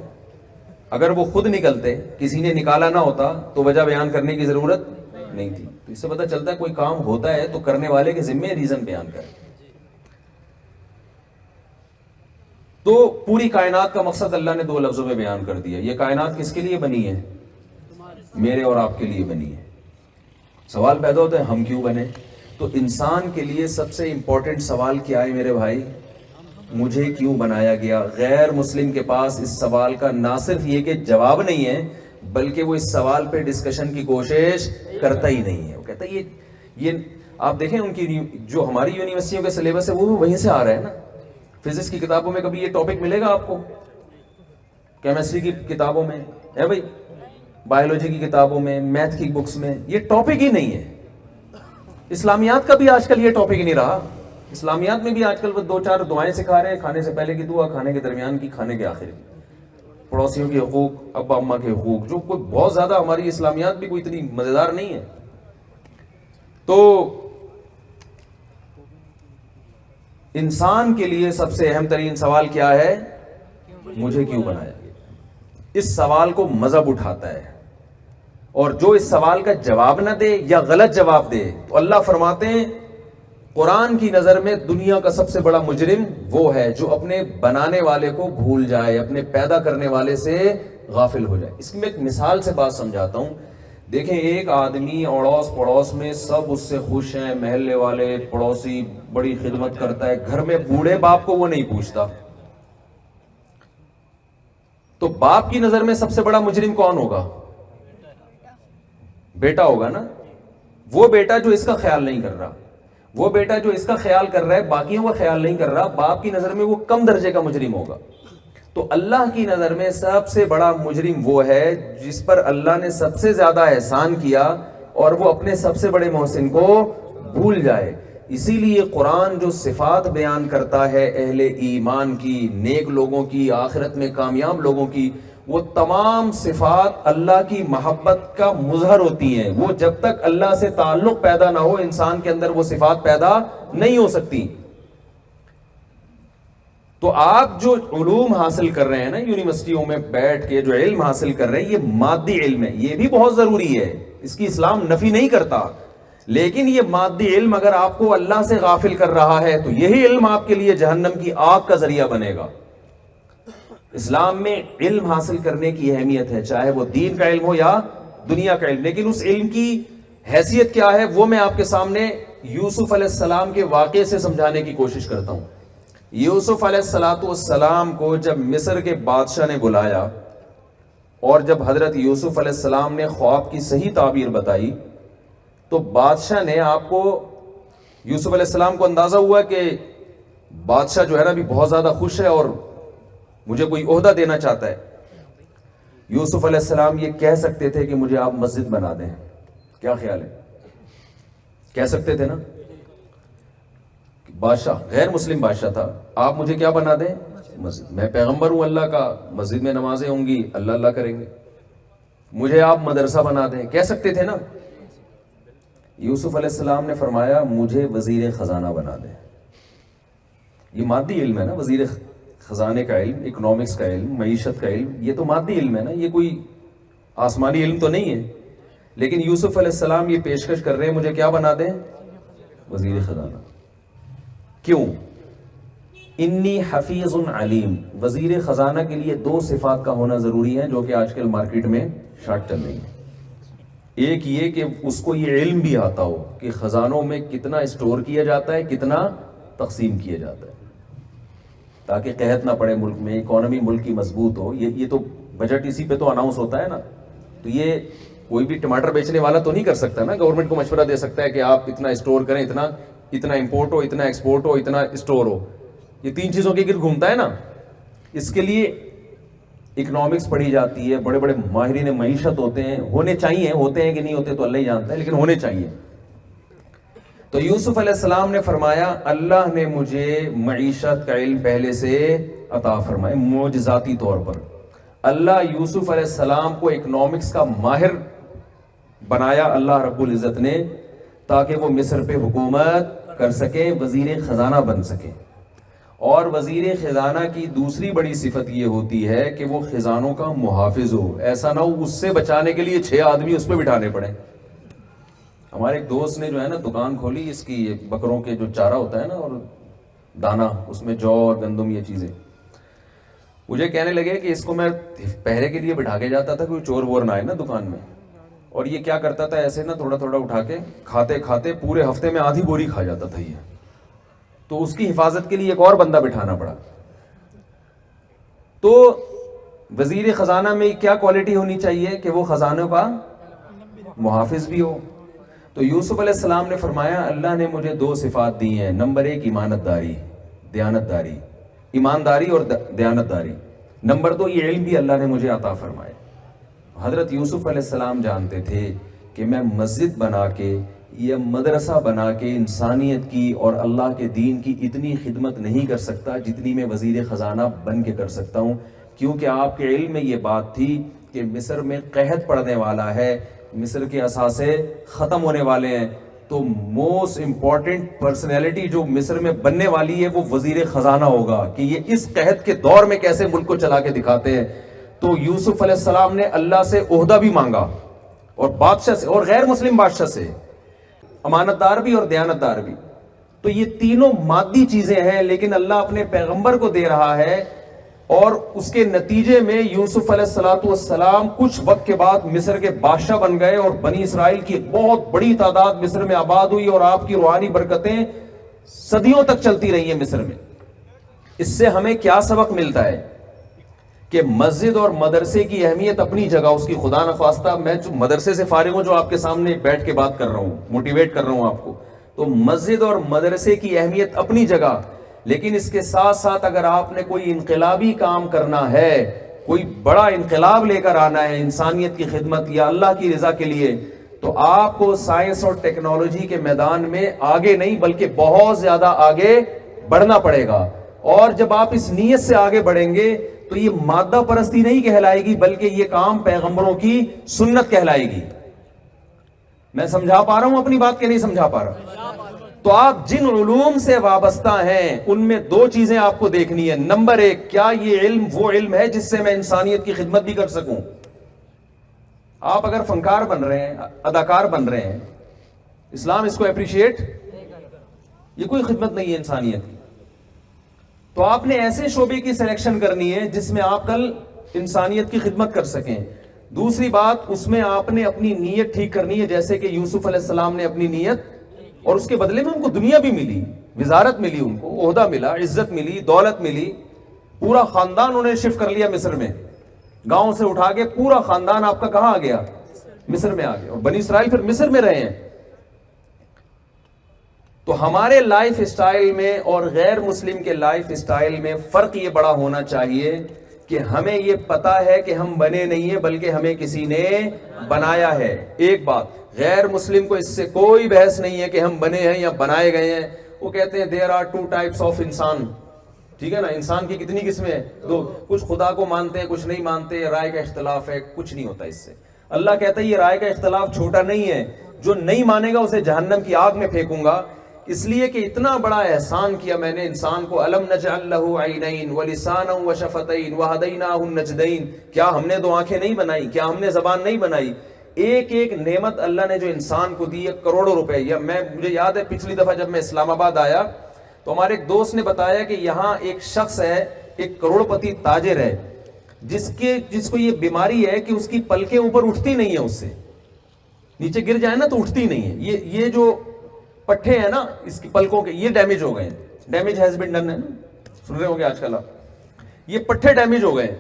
اگر وہ خود نکلتے, کسی نے نکالا نہ ہوتا تو وجہ بیان کرنے کی ضرورت نہیں تھی. تو اس سے پتہ چلتا ہے کوئی کام ہوتا ہے تو کرنے والے کے ذمے ریزن بیان کرے. تو پوری کائنات کا مقصد اللہ نے 2 لفظوں میں بیان کر دیا. یہ کائنات کس کے لیے بنی ہے, میرے اور آپ کے لیے بنی ہے. سوال پیدا ہوتا ہے ہم کیوں بنے. تو انسان کے لیے سب سے امپورٹنٹ سوال کیا ہے میرے بھائی, مجھے کیوں بنایا گیا. غیر مسلم کے پاس اس سوال کا نہ صرف یہ کہ جواب نہیں ہے, بلکہ وہ اس سوال پہ ڈسکشن کی کوشش کرتا ہی نہیں ہے. وہ کہتا ہے یہ آپ دیکھیں ان کی جو ہماری یونیورسٹیوں کے سلیبس ہے وہ وہیں سے آ رہا ہے نا. فزکس کی کتابوں میں کبھی یہ ٹاپک ملے گا آپ کو, کیمسٹری کی کتابوں میں ہے بھائی, بایولوجی کی کتابوں میں, میتھ کی بکس میں یہ ٹاپک ہی نہیں ہے. اسلامیات کا بھی آج کل یہ ٹاپک ہی نہیں رہا. اسلامیات میں بھی آج کل وہ 2-4 دعائیں سکھا رہے ہیں, کھانے سے پہلے کی دعا, کھانے کے درمیان کی, کھانے کے آخر کی, پڑوسیوں کے حقوق, ابا اماں کے حقوق, جو کوئی بہت زیادہ ہماری اسلامیات بھی کوئی اتنی مزیدار نہیں ہے. تو انسان کے لیے سب سے اہم ترین سوال کیا ہے, مجھے کیوں بنایا گیا. اس سوال کو مذہب اٹھاتا ہے، اور جو اس سوال کا جواب نہ دے یا غلط جواب دے تو اللہ فرماتے ہیں قرآن کی نظر میں دنیا کا سب سے بڑا مجرم وہ ہے جو اپنے بنانے والے کو بھول جائے، اپنے پیدا کرنے والے سے غافل ہو جائے۔ اس کی میں ایک مثال سے بات سمجھاتا ہوں۔ دیکھیں، ایک آدمی اڑوس پڑوس میں سب اس سے خوش ہیں، محلے والے پڑوسی بڑی خدمت کرتا ہے، گھر میں بوڑھے باپ کو وہ نہیں پوچھتا، تو باپ کی نظر میں سب سے بڑا مجرم کون ہوگا؟ بیٹا ہوگا نا۔ وہ بیٹا جو اس کا خیال نہیں کر رہا، وہ بیٹا جو اس کا خیال کر رہا ہے باقیوں کا خیال نہیں کر رہا، باپ کی نظر میں وہ کم درجے کا مجرم ہوگا۔ تو اللہ کی نظر میں سب سے بڑا مجرم وہ ہے جس پر اللہ نے سب سے زیادہ احسان کیا اور وہ اپنے سب سے بڑے محسن کو بھول جائے۔ اسی لیے قرآن جو صفات بیان کرتا ہے اہل ایمان کی، نیک لوگوں کی، آخرت میں کامیاب لوگوں کی، وہ تمام صفات اللہ کی محبت کا مظہر ہوتی ہیں۔ وہ جب تک اللہ سے تعلق پیدا نہ ہو انسان کے اندر وہ صفات پیدا نہیں ہو سکتی۔ تو آپ جو علوم حاصل کر رہے ہیں نا یونیورسٹیوں میں بیٹھ کے، جو علم حاصل کر رہے ہیں، یہ مادی علم ہے، یہ بھی بہت ضروری ہے، اس کی اسلام نفی نہیں کرتا، لیکن یہ مادی علم اگر آپ کو اللہ سے غافل کر رہا ہے تو یہی علم آپ کے لیے جہنم کی آگ کا ذریعہ بنے گا۔ اسلام میں علم حاصل کرنے کی اہمیت ہے، چاہے وہ دین کا علم ہو یا دنیا کا علم، لیکن اس علم کی حیثیت کیا ہے وہ میں آپ کے سامنے یوسف علیہ السلام کے واقعے سے سمجھانے کی کوشش کرتا ہوں۔ یوسف علیہ السلام کو جب مصر کے بادشاہ نے بلایا اور جب حضرت یوسف علیہ السلام نے خواب کی صحیح تعبیر بتائی تو بادشاہ نے، آپ کو یوسف علیہ السلام کو اندازہ ہوا کہ بادشاہ جو ہے نا بھی بہت زیادہ خوش ہے اور مجھے کوئی عہدہ دینا چاہتا ہے۔ یوسف علیہ السلام یہ کہہ سکتے تھے کہ مجھے آپ مسجد بنا دیں، کیا خیال ہے؟ کہہ سکتے تھے نا، بادشاہ غیر مسلم بادشاہ تھا، آپ مجھے کیا بنا دیں؟ مسجد، میں پیغمبر ہوں اللہ کا، مسجد میں نمازیں ہوں گی، اللہ اللہ کریں گے، مجھے آپ مدرسہ بنا دیں، کہہ سکتے تھے نا۔ یوسف علیہ السلام نے فرمایا مجھے وزیر خزانہ بنا دیں۔ یہ مادی علم ہے نا، وزیر خزانے کا علم، اکنامکس کا علم، معیشت کا علم، یہ تو مادی علم ہے نا، یہ کوئی آسمانی علم تو نہیں ہے۔ لیکن یوسف علیہ السلام یہ پیشکش کر رہے ہیں مجھے کیا بنا دیں؟ وزیر خزانہ۔ کیوں؟ انی حفیظ علیم۔ وزیر خزانہ کے لیے دو صفات کا ہونا ضروری ہے جو کہ آج کل مارکیٹ میں شارٹ چل رہی ہے۔ ایک یہ کہ اس کو یہ علم بھی آتا ہو کہ خزانوں میں کتنا اسٹور کیا جاتا ہے، کتنا تقسیم کیا جاتا ہے، تاکہ قحط نہ پڑے ملک میں، اکانومی ملک کی مضبوط ہو۔ یہ تو بجٹ اسی پہ تو اناؤنس ہوتا ہے نا، تو یہ کوئی بھی ٹماٹر بیچنے والا تو نہیں کر سکتا نا، گورنمنٹ کو مشورہ دے سکتا ہے کہ آپ اتنا اسٹور کریں، اتنا امپورٹ ہو، اتنا ایکسپورٹ ہو، اتنا اسٹور ہو، یہ تین چیزوں کے گرد گھومتا ہے نا۔ اس کے لیے اکنامکس پڑھی جاتی ہے، بڑے بڑے ماہرین معیشت ہوتے ہیں، ہونے چاہیے، ہوتے ہیں کہ نہیں ہوتے تو اللہ ہی جانتا ہے، لیکن ہونے چاہیے۔ تو یوسف علیہ السلام نے فرمایا اللہ نے مجھے معیشت کا علم پہلے سے عطا فرمائے، معجزاتی طور پر۔ اللہ یوسف علیہ السلام کو اکنامکس کا ماہر بنایا اللہ رب العزت نے، تاکہ وہ مصر پہ حکومت کر سکے، وزیر خزانہ بن سکے۔ اور وزیر خزانہ کی دوسری بڑی صفت یہ ہوتی ہے کہ وہ خزانوں کا محافظ ہو، ایسا نہ ہو اس سے بچانے کے لیے 6 آدمی اس پہ بٹھانے پڑے۔ ہمارے ایک دوست نے جو ہے نا دکان کھولی اس کی، بکروں کے جو چارہ ہوتا ہے نا اور دانا، اس میں جو اور گندم یہ چیزیں، مجھے کہنے لگے کہ اس کو میں پہرے کے لیے بٹھا کے جاتا تھا کوئی چور وور نہ آئے نا دکان میں، اور یہ کیا کرتا تھا ایسے نا تھوڑا تھوڑا اٹھا کے کھاتے کھاتے پورے ہفتے میں آدھی بوری کھا جاتا تھا یہ، تو اس کی حفاظت کے لیے ایک اور بندہ بٹھانا پڑا۔ تو وزیر خزانہ میں کیا کوالٹی ہونی چاہیے کہ وہ خزانوں کا محافظ بھی ہو۔ تو یوسف علیہ السلام نے فرمایا اللہ نے مجھے 2 صفات دی ہیں، نمبر 1 ایمانت داری، دیانت داری، ایمانداری اور دیانت داری، نمبر 2 یہ علم بھی اللہ نے مجھے عطا فرمایا۔ حضرت یوسف علیہ السلام جانتے تھے کہ میں مسجد بنا کے یا مدرسہ بنا کے انسانیت کی اور اللہ کے دین کی اتنی خدمت نہیں کر سکتا جتنی میں وزیر خزانہ بن کے کر سکتا ہوں، کیونکہ آپ کے علم میں یہ بات تھی کہ مصر میں قحط پڑنے والا ہے، مصر کے اثاثے ختم ہونے والے ہیں، تو موسٹ امپورٹنٹ پرسنالٹی جو مصر میں بننے والی ہے وہ وزیر خزانہ ہوگا، کہ یہ اس قحط کے دور میں کیسے ملک کو چلا کے دکھاتے ہیں۔ تو یوسف علیہ السلام نے اللہ سے عہدہ بھی مانگا اور بادشاہ سے اور غیر مسلم بادشاہ سے، امانت دار بھی اور دیانت دار بھی. تو یہ تینوں مادی چیزیں ہیں، لیکن اللہ اپنے پیغمبر کو دے رہا ہے، اور اس کے نتیجے میں یوسف علیہ السلام کچھ وقت کے بعد مصر کے بادشاہ بن گئے، اور بنی اسرائیل کی بہت بڑی تعداد مصر میں آباد ہوئی، اور آپ کی روحانی برکتیں صدیوں تک چلتی رہی ہیں مصر میں. اس سے ہمیں کیا سبق ملتا ہے کہ مسجد اور مدرسے کی اہمیت اپنی جگہ، اس کی خدا نخواستہ میں جو مدرسے سے فارغ ہوں، جو آپ کے سامنے بیٹھ کے بات کر رہا ہوں، موٹیویٹ کر رہا ہوں آپ کو، تو مسجد اور مدرسے کی اہمیت اپنی جگہ، لیکن اس کے ساتھ ساتھ اگر آپ نے کوئی انقلابی کام کرنا ہے، کوئی بڑا انقلاب لے کر آنا ہے انسانیت کی خدمت یا اللہ کی رضا کے لیے، تو آپ کو سائنس اور ٹیکنالوجی کے میدان میں آگے نہیں بلکہ بہت زیادہ آگے بڑھنا پڑے گا. اور جب آپ اس نیت سے آگے بڑھیں گے تو یہ مادہ پرستی نہیں کہلائے گی، بلکہ یہ کام پیغمبروں کی سنت کہلائے گی. میں سمجھا پا رہا ہوں اپنی بات کہ نہیں سمجھا پا رہا؟ تو آپ جن علوم سے وابستہ ہیں ان میں دو چیزیں آپ کو دیکھنی ہے. نمبر ایک، کیا یہ علم وہ علم ہے جس سے میں انسانیت کی خدمت بھی کر سکوں؟ آپ اگر فنکار بن رہے ہیں، اداکار بن رہے ہیں، اسلام اس کو اپریشیٹ، یہ کوئی خدمت نہیں ہے انسانیت کی. تو آپ نے ایسے شعبے کی سلیکشن کرنی ہے جس میں آپ کل انسانیت کی خدمت کر سکیں. دوسری بات، اس میں آپ نے اپنی نیت ٹھیک کرنی ہے، جیسے کہ یوسف علیہ السلام نے اپنی نیت، اور اس کے بدلے میں ان کو دنیا بھی ملی، وزارت ملی، ان کو عہدہ ملا، عزت ملی، دولت ملی. پورا خاندان انہیں شفٹ کر لیا مصر میں، گاؤں سے اٹھا کے پورا خاندان آپ کا کہاں آ گیا؟ مصر میں آ گیا، اور بنی اسرائیل پھر مصر میں رہے ہیں. تو ہمارے لائف اسٹائل میں اور غیر مسلم کے لائف اسٹائل میں فرق یہ بڑا ہونا چاہیے کہ ہمیں یہ پتا ہے کہ ہم بنے نہیں ہیں بلکہ ہمیں کسی نے بنایا ہے. ایک بات، غیر مسلم کو اس سے کوئی بحث نہیں ہے کہ ہم بنے ہیں یا بنائے گئے ہیں. وہ کہتے ہیں there are two types of انسان. ٹھیک ہے نا، انسان کی کتنی قسمیں ہیں؟ دو. کچھ خدا کو مانتے ہیں، کچھ نہیں مانتے، رائے کا اختلاف ہے، کچھ نہیں ہوتا اس سے. اللہ کہتا ہے یہ رائے کا اختلاف چھوٹا نہیں ہے، جو نہیں مانے گا اسے جہنم کی آگ میں پھینکوں گا. اس لیے کہ اتنا بڑا احسان کیا میں نے انسان کو. الم نجعل له عینین ولسانا وشفتین وہدیناہ النجدین. کیا ہم نے دو آنکھیں نہیں بنائی؟ کیا ہم نے زبان نہیں بنائی؟ ایک ایک نعمت اللہ نے جو انسان کو دی ہے، کروڑوں روپے. یا مجھے یاد ہے پچھلی دفعہ جب میں اسلام آباد آیا تو ہمارے ایک دوست نے بتایا کہ یہاں ایک شخص ہے، ایک کروڑ پتی تاجر ہے، جس کو یہ بیماری ہے کہ اس کی پلکیں اوپر اٹھتی نہیں ہیں، اس سے نیچے گر جائے نا تو اٹھتی نہیں ہے. یہ جو پٹھے ہیں نا اس کی پلکوں کے، یہ ڈیمیج ہو گئے ہیں. ڈیمیج ہیز بین ڈن ہے نا، سن رہے ہو گے آج کل آپ. یہ پٹھے ڈیمیج ہو گئے.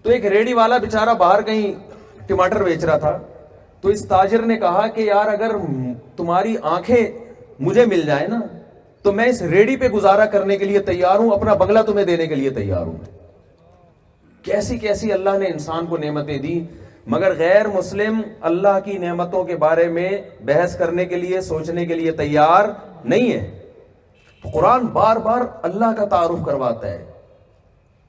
تو ایک ریڑی والا بیچارہ باہر کہیں ٹماٹر بیچ رہا تھا، تو اس تاجر نے کہا کہ یار اگر تمہاری آنکھیں مجھے مل جائے نا تو میں اس ریڑی پہ گزارا کرنے کے لیے تیار ہوں، اپنا بنگلہ تمہیں دینے کے لیے تیار ہوں. کیسی کیسی اللہ نے انسان کو نعمتیں دی. مگر غیر مسلم اللہ کی نعمتوں کے بارے میں بحث کرنے کے لیے، سوچنے کے لیے تیار نہیں ہے. تو قرآن بار بار اللہ کا تعارف کرواتا ہے.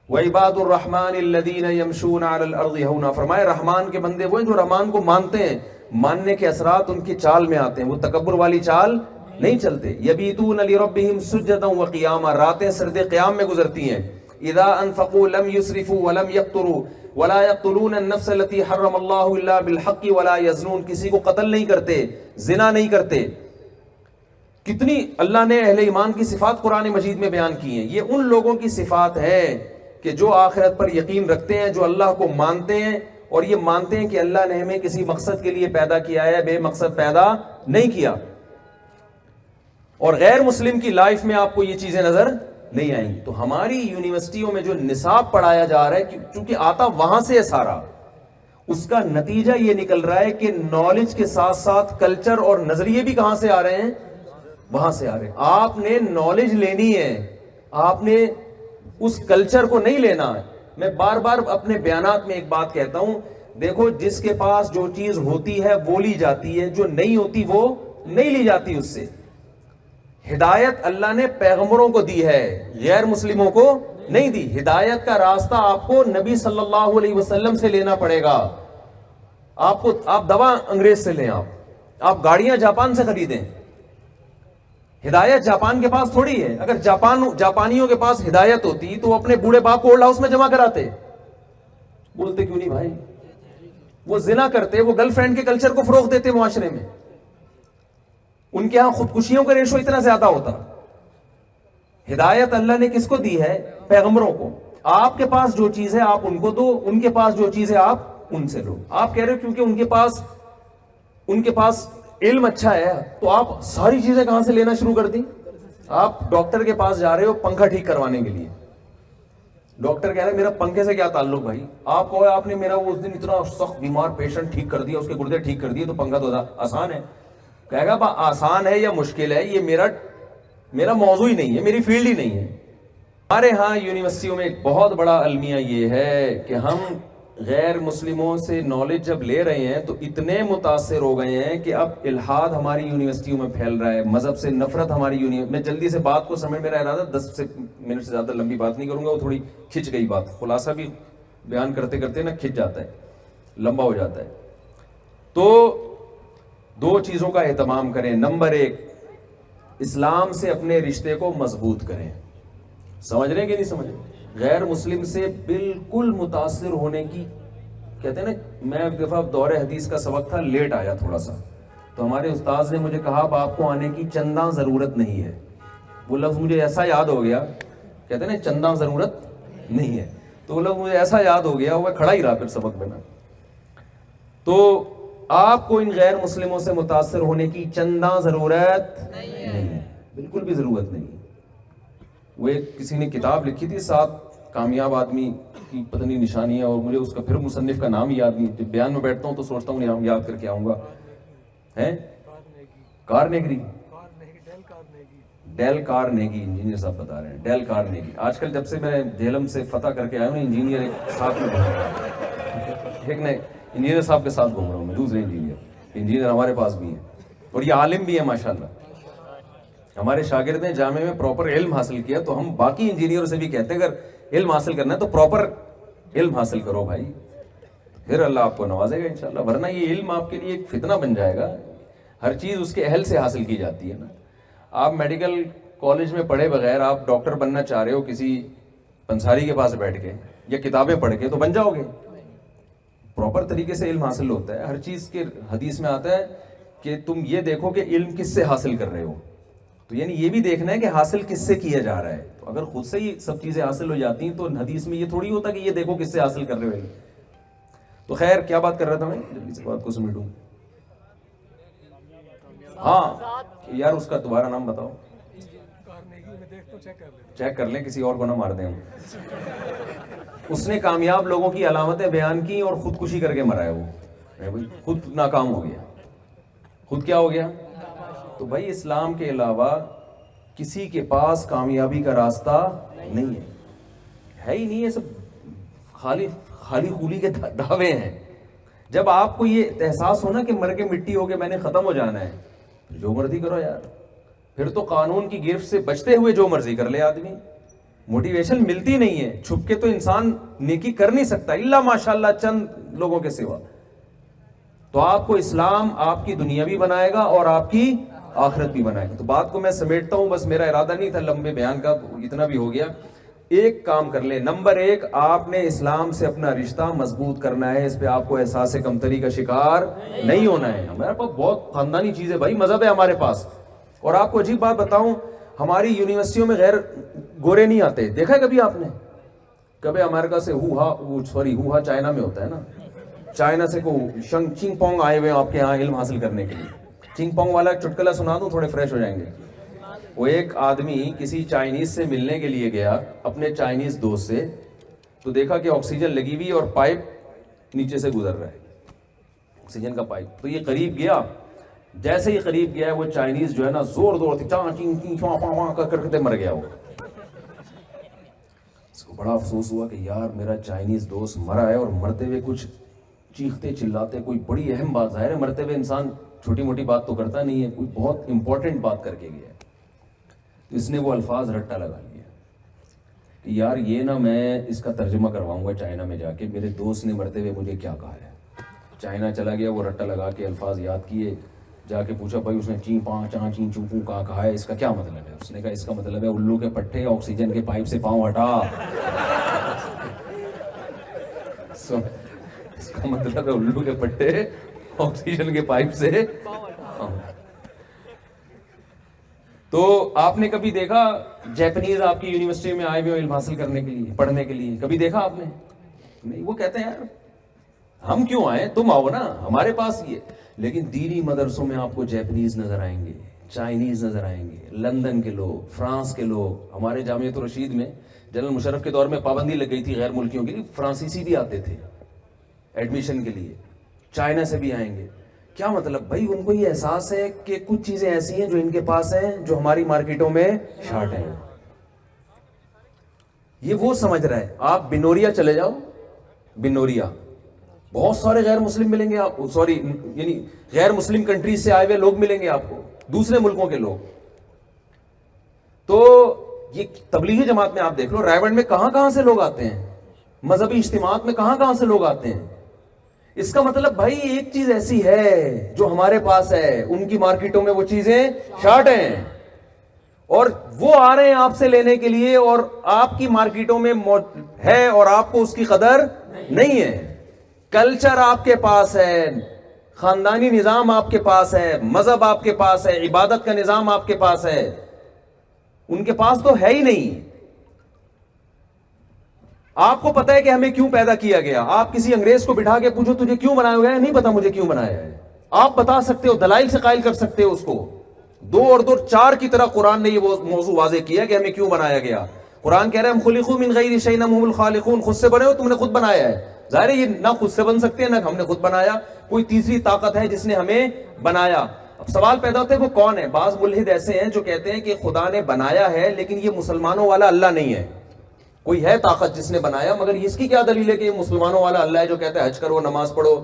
وَعِبَادُ الرَّحْمَنِ الَّذِينَ يَمْشُونَ عَلَى الْأَرْضِ هَوْنًا. فرمائے رحمان کے بندے وہ ہیں جو رحمان کو مانتے ہیں، ماننے کے اثرات ان کی چال میں آتے ہیں، وہ تکبر والی چال نہیں چلتے. يَبِيتُونَ لِرَبِّهِمْ سُجَّدًا وَقِيَامًا. راتیں سرد قیام میں گزرتی ہیں. اذا انفقوا لم يسرفوا ولم يقتروا ولا يقتلون النفس التي حرم الله الا بالحق ولا يزنون. کسی کو قتل نہیں کرتے، زنا نہیں کرتے. کتنی اللہ نے اہل ایمان کی صفات قرآن مجید میں بیان کی ہیں. یہ ان لوگوں کی صفات ہے کہ جو آخرت پر یقین رکھتے ہیں، جو اللہ کو مانتے ہیں، اور یہ مانتے ہیں کہ اللہ نے ہمیں کسی مقصد کے لیے پیدا کیا ہے، بے مقصد پیدا نہیں کیا. اور غیر مسلم کی لائف میں آپ کو یہ چیزیں نظر نہیں آئیں گی. تو ہماری یونیورسٹیوں میں جو نصاب پڑھایا جا رہا ہے، چونکہ آتا وہاں سے ہے سارا، اس کا نتیجہ یہ نکل رہا ہے کہ نالج کے ساتھ ساتھ کلچر اور نظریے بھی کہاں سے آ رہے ہیں؟ وہاں سے آ رہے ہیں. آپ نے نالج لینی ہے، آپ نے اس کلچر کو نہیں لینا ہے. میں بار بار اپنے بیانات میں ایک بات کہتا ہوں، دیکھو جس کے پاس جو چیز ہوتی ہے وہ لی جاتی ہے، جو نہیں ہوتی وہ نہیں لی جاتی. اس سے ہدایت اللہ نے پیغمبروں کو دی ہے، غیر مسلموں کو نہیں دی. ہدایت کا راستہ آپ کو نبی صلی اللہ علیہ وسلم سے لینا پڑے گا. آپ دوا انگریز سے لیں، آپ گاڑیاں جاپان سے خریدیں. ہدایت جاپان کے پاس تھوڑی ہے. اگر جاپانیوں کے پاس ہدایت ہوتی تو اپنے بوڑھے باپ کو اولڈ ہاؤس میں جمع کراتے. بولتے کیوں نہیں بھائی؟ وہ زنا کرتے, وہ گرل فرینڈ کے کلچر کو فروغ دیتے معاشرے میں. ان کے ہاں خودکشیوں کا ریشو اتنا زیادہ ہوتا. ہدایت اللہ نے کس کو دی ہے؟ پیغمبروں کو. آپ کے پاس جو چیز ہے آپ ان کو دو, ان کے پاس جو چیز ہے آپ ان سے لو. آپ کہہ رہے ہو کیونکہ ان کے پاس علم اچھا ہے تو آپ ساری چیزیں کہاں سے لینا شروع کر دیں؟ آپ ڈاکٹر کے پاس جا رہے ہو پنکھا ٹھیک کروانے کے لیے. ڈاکٹر کہہ رہے ہیں میرا پنکھے سے کیا تعلق بھائی؟ آپ کہو آپ نے میرا اس دن اتنا سخت بیمار پیشنٹ ٹھیک کر دیا, اس کے گردے ٹھیک کر دیے, تو پنکھا تو آسان ہے. کہے گا آسان ہے یا مشکل ہے, یہ میرا موضوع ہی نہیں ہے, میری فیلڈ ہی نہیں ہے. ہمارے ہاں یونیورسٹیوں میں ایک بہت بڑا المیہ یہ ہے کہ ہم غیر مسلموں سے نالج جب لے رہے ہیں تو اتنے متاثر ہو گئے ہیں کہ اب الحاد ہماری یونیورسٹیوں میں پھیل رہا ہے, مذہب سے نفرت ہماری میں جلدی سے بات کو سمجھ, میرا ارادہ 10 منٹ سے زیادہ لمبی بات نہیں کروں گا, وہ تھوڑی کھچ گئی بات, خلاصہ بھی بیان کرتے کرتے نا کھچ جاتا ہے, لمبا ہو جاتا ہے. تو 2 چیزوں کا اہتمام کریں. نمبر 1, اسلام سے اپنے رشتے کو مضبوط کریں. سمجھ رہے ہیں کہ نہیں سمجھ رہے؟ غیر مسلم سے بالکل متاثر ہونے کی, کہتے ہیں نا, میں ایک دفعہ دور حدیث کا سبق تھا, لیٹ آیا تھوڑا سا, تو ہمارے استاذ نے مجھے کہا اب آپ کو آنے کی چنداں ضرورت نہیں ہے. وہ لفظ مجھے ایسا یاد ہو گیا, کہتے ہیں نا چنداں ضرورت نہیں ہے, تو وہ لفظ مجھے ایسا یاد ہو گیا, وہ کھڑا ہی رہا پھر سبق میں نا. تو آپ کو ان غیر مسلموں سے متاثر ہونے کی چنداں ضرورت نہیں, بالکل بھی ضرورت نہیں. وہ ایک کسی نے کتاب لکھی تھی 7 کامیاب آدمی کی پتہ نہیں نشانیاں, اور مجھے اس کا پھر مصنف کا نام ہی یاد نہیں. جب بیان میں بیٹھتا ہوں تو سوچتا ہوں نام یاد کر کے آؤں گا. ہیں کارنیگی, ڈیل کارنیگی, انجینئر صاحب بتا رہے ہیں, ڈیل کارنیگی. آج کل جب سے میں جہلم سے فتح کر کے آیا ہوں نا, انجینئر ایک ساتھ میں گھوم رہا ہے, ایک نے انجینئر صاحب کے ساتھ گھوم رہا ہوں میں, دوسرے انجینئر ہمارے پاس بھی ہیں, اور یہ عالم بھی ہے ماشاءاللہ. ہمارے شاگرد نے جامعہ میں پراپر علم حاصل کیا, تو ہم باقی انجینئروں سے بھی کہتے ہیں اگر علم حاصل کرنا ہے تو پراپر علم حاصل کرو بھائی, پھر اللہ آپ کو نوازے گا انشاءاللہ. ورنہ یہ علم آپ کے لیے ایک فتنہ بن جائے گا. ہر چیز اس کے اہل سے حاصل کی جاتی ہے نا. آپ میڈیکل کالج میں پڑھے بغیر آپ ڈاکٹر بننا چاہ رہے ہو کسی پنساری کے پاس بیٹھ کے یا کتابیں پڑھ کے, تو بن جاؤ گے. پراپر طریقے سے علم حاصل ہوتا ہے. ہر چیز کے حدیث میں آتا ہے کہ تم یہ دیکھو کہ علم کس سے حاصل کر رہے ہو, تو یعنی یہ بھی دیکھنا ہے کہ حاصل کس سے کیا جا رہا ہے. تو اگر خود سے ہی سب چیزیں حاصل ہو جاتی ہیں تو حدیث میں یہ تھوڑی ہوتا کہ یہ دیکھو کس سے حاصل کر رہے ہو. تو خیر کیا بات کر رہا تھا میں, جلدی سے بات کو سمیٹوں. ہاں یار اس کا دوبارہ نام بتاؤ, چیک کر لیں, کسی اور کو نہ مار دیں ہم. اس نے کامیاب لوگوں کی علامتیں بیان کی اور خودکشی کر کے مرا ہے. وہ خود ناکام ہو گیا. خود کیا ہو گیا؟ تو بھائی اسلام کے علاوہ کسی کے پاس کامیابی کا راستہ نہیں ہے ہی نہیں ہے. سب خالی خولی کے دعوے ہیں. جب آپ کو یہ احساس ہونا کہ مر کے مٹی ہو کے میں نے ختم ہو جانا ہے, جو مرضی کرو یار. پھر تو قانون کی گرفت سے بچتے ہوئے جو مرضی کر لے آدمی. موٹیویشن ملتی نہیں ہے, چھپ کے تو انسان نیکی کر نہیں سکتا الا ماشاءاللہ چند لوگوں کے سوا. تو آپ کو اسلام آپ کی دنیا بھی بنائے گا اور آپ کی آخرت بھی بنائے گا. تو بات کو میں سمیٹتا ہوں, بس میرا ارادہ نہیں تھا لمبے بیان کا, اتنا بھی ہو گیا. ایک کام کر لیں. نمبر 1, آپ نے اسلام سے اپنا رشتہ مضبوط کرنا ہے. اس پہ آپ کو احساس کمتری کا شکار نہیں ہونا ہے. ہمارے پاس بہت خاندانی چیز ہے بھائی, مذہب ہے ہمارے پاس. اور آپ کو عجیب بات بتاؤں, ہماری یونیورسٹیوں میں غیر گورے نہیں آتے. دیکھا ہے کبھی آپ نے؟ کبھی امریکہ سے ہوا چائنا میں ہوتا ہے نا, چائنا سے کو چنگ پونگ آئے ہوئے آپ کے یہاں علم حاصل کرنے کے لیے. چنگ پونگ والا چٹکلا سنا دوں, تھوڑے فریش ہو جائیں گے. وہ ایک آدمی کسی چائنیز سے ملنے کے لیے گیا, اپنے چائنیز دوست سے, تو دیکھا کہ آکسیجن لگی ہوئی اور پائپ نیچے سے گزر رہا ہے, آکسیجن کا پائپ. تو یہ قریب گیا, جیسے ہی قریب گیا وہ چائنیز جو ہے نا زور کرتے مر گیا. وہ اس کو بڑا افسوس ہوا کہ یار میرا چائنیز دوست مرا ہے, اور مرتے ہوئے کچھ چیختے چلاتے, کوئی بڑی اہم بات. ظاہر ہے مرتے ہوئے انسان چھوٹی موٹی بات تو کرتا نہیں ہے, کوئی بہت امپورٹنٹ بات کر کے گیا ہے. تو اس نے وہ الفاظ رٹا لگا لیا کہ یار یہ نا میں اس کا ترجمہ کرواؤں گا چائنا میں جا کے, میرے دوست نے مرتے ہوئے مجھے کیا کہا ہے. چائنا چلا گیا, وہ رٹا لگا کے الفاظ یاد کیے, جا کے پوچھا بھائی اس نے چین پاں چاں چین چوپوں کہا ہے، اس کا کیا مطلب ہے؟ اس نے کہا اس کا مطلب ہے الو کے پٹھے آکسیجن کے پائپ سے پاؤں ہٹا. اس کا مطلب ہے الو کے پٹھے آکسیجن کے پائپ سے. تو آپ نے کبھی دیکھا جیپنیز آپ کی یونیورسٹی میں آئے ہوئے علم حاصل کرنے کے لیے، پڑھنے کے لیے؟ کبھی دیکھا آپ نے؟ نہیں. وہ کہتے ہیں یار ہم کیوں آئے، تم آؤ نا ہمارے پاس. یہ لیکن دینی مدرسوں میں آپ کو جیپنیز نظر آئیں گے، چائنیز نظر آئیں گے، لندن کے لوگ، فرانس کے لوگ. ہمارے جامعۃ الرشید میں جنرل مشرف کے دور میں پابندی لگ گئی تھی غیر ملکیوں کے لیے، فرانسیسی بھی آتے تھے ایڈمیشن کے لیے، چائنا سے بھی آئیں گے. کیا مطلب بھائی؟ ان کو یہ احساس ہے کہ کچھ چیزیں ایسی ہیں جو ان کے پاس ہیں جو ہماری مارکیٹوں میں شارٹ ہیں. یہ وہ سمجھ رہا ہے. آپ بنوریا چلے جاؤ، بنوریا بہت سارے غیر مسلم ملیں گے آپ، سوری یعنی غیر مسلم کنٹریز سے آئے ہوئے لوگ ملیں گے آپ کو، دوسرے ملکوں کے لوگ. تو یہ تبلیغی جماعت میں آپ دیکھ لو رائے گڑھ میں کہاں کہاں سے لوگ آتے ہیں، مذہبی اجتماعات میں کہاں کہاں سے لوگ آتے ہیں. اس کا مطلب بھائی ایک چیز ایسی ہے جو ہمارے پاس ہے، ان کی مارکیٹوں میں وہ چیزیں شارٹ ہیں، اور وہ آ رہے ہیں آپ سے لینے کے لیے، اور آپ کی مارکیٹوں میں ہے اور آپ کو اس کی قدر نہیں ہے. کلچر آپ کے پاس ہے، خاندانی نظام آپ کے پاس ہے، مذہب آپ کے پاس ہے، عبادت کا نظام آپ کے پاس ہے، ان کے پاس تو ہے ہی نہیں. آپ کو پتا ہے کہ ہمیں کیوں پیدا کیا گیا. آپ کسی انگریز کو بٹھا کے پوچھو تجھے کیوں بنایا گیا ہے، نہیں پتا مجھے کیوں بنایا ہے. آپ بتا سکتے ہو، دلائل سے قائل کر سکتے ہو اس کو. 2 اور 2 4 کی طرح قرآن نے یہ موضوع واضح کیا کہ ہمیں کیوں بنایا گیا. قرآن کہہ رہا ہے ہم خلقوا من غیر شیء ہم الخالقون، خود سے بنے ہو، تم نے خود بنایا ہے. ظاہر ہے یہ نہ خود سے بن سکتے ہیں نہ ہم نے خود بنایا، کوئی تیسری طاقت ہے جس نے ہمیں بنایا. اب سوال پیدا ہوتا ہے وہ کون ہے. بعض ملحد ایسے ہیں جو کہتے ہیں کہ خدا نے بنایا ہے لیکن یہ مسلمانوں والا اللہ نہیں ہے، کوئی ہے طاقت جس نے بنایا، مگر اس کی کیا دلیل ہے کہ یہ مسلمانوں والا اللہ ہے جو کہتا ہے حج کرو، نماز پڑھو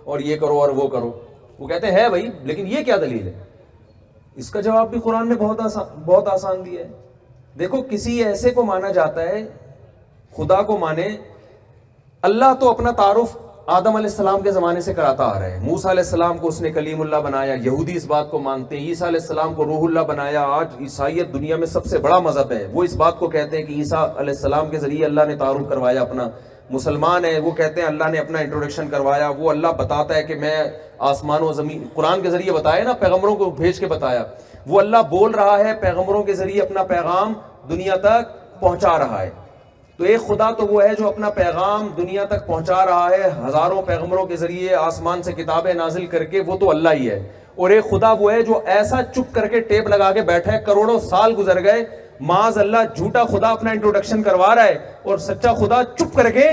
اور یہ کرو اور وہ کرو. وہ کہتے ہیں بھائی لیکن یہ کیا دلیل ہے. اس کا جواب بھی قرآن نے بہت آسان دیا ہے. دیکھو کسی ایسے کو مانا جاتا ہے، خدا کو مانے. اللہ تو اپنا تعارف آدم علیہ السلام کے زمانے سے کراتا آ رہا ہے. موسیٰ علیہ السلام کو اس نے کلیم اللہ بنایا، یہودی اس بات کو مانتے ہیں. عیسیٰ علیہ السلام کو روح اللہ بنایا. آج عیسائیت دنیا میں سب سے بڑا مذہب ہے، وہ اس بات کو کہتے ہیں کہ عیسیٰ علیہ السلام کے ذریعے اللہ نے تعارف کروایا اپنا. مسلمان ہیں وہ کہتے ہیں اللہ نے اپنا انٹروڈکشن کروایا. وہ اللہ بتاتا ہے کہ میں آسمان و زمین، قرآن کے ذریعے بتایا نا، پیغمبروں کو بھیج کے بتایا. وہ اللہ بول رہا ہے پیغمبروں کے ذریعے اپنا پیغام دنیا تک پہنچا رہا ہے. تو ایک خدا تو وہ ہے جو اپنا پیغام دنیا تک پہنچا رہا ہے ہزاروں پیغمبروں کے ذریعے آسمان سے کتابیں نازل کر کے، وہ تو اللہ ہی ہے. اور ایک خدا وہ ہے جو ایسا چپ کر کے ٹیپ لگا کے بیٹھا ہے، کروڑوں سال گزر گئے، معاذ اللہ جھوٹا خدا اپنا انٹروڈکشن کروا رہا ہے اور سچا خدا چپ کر کے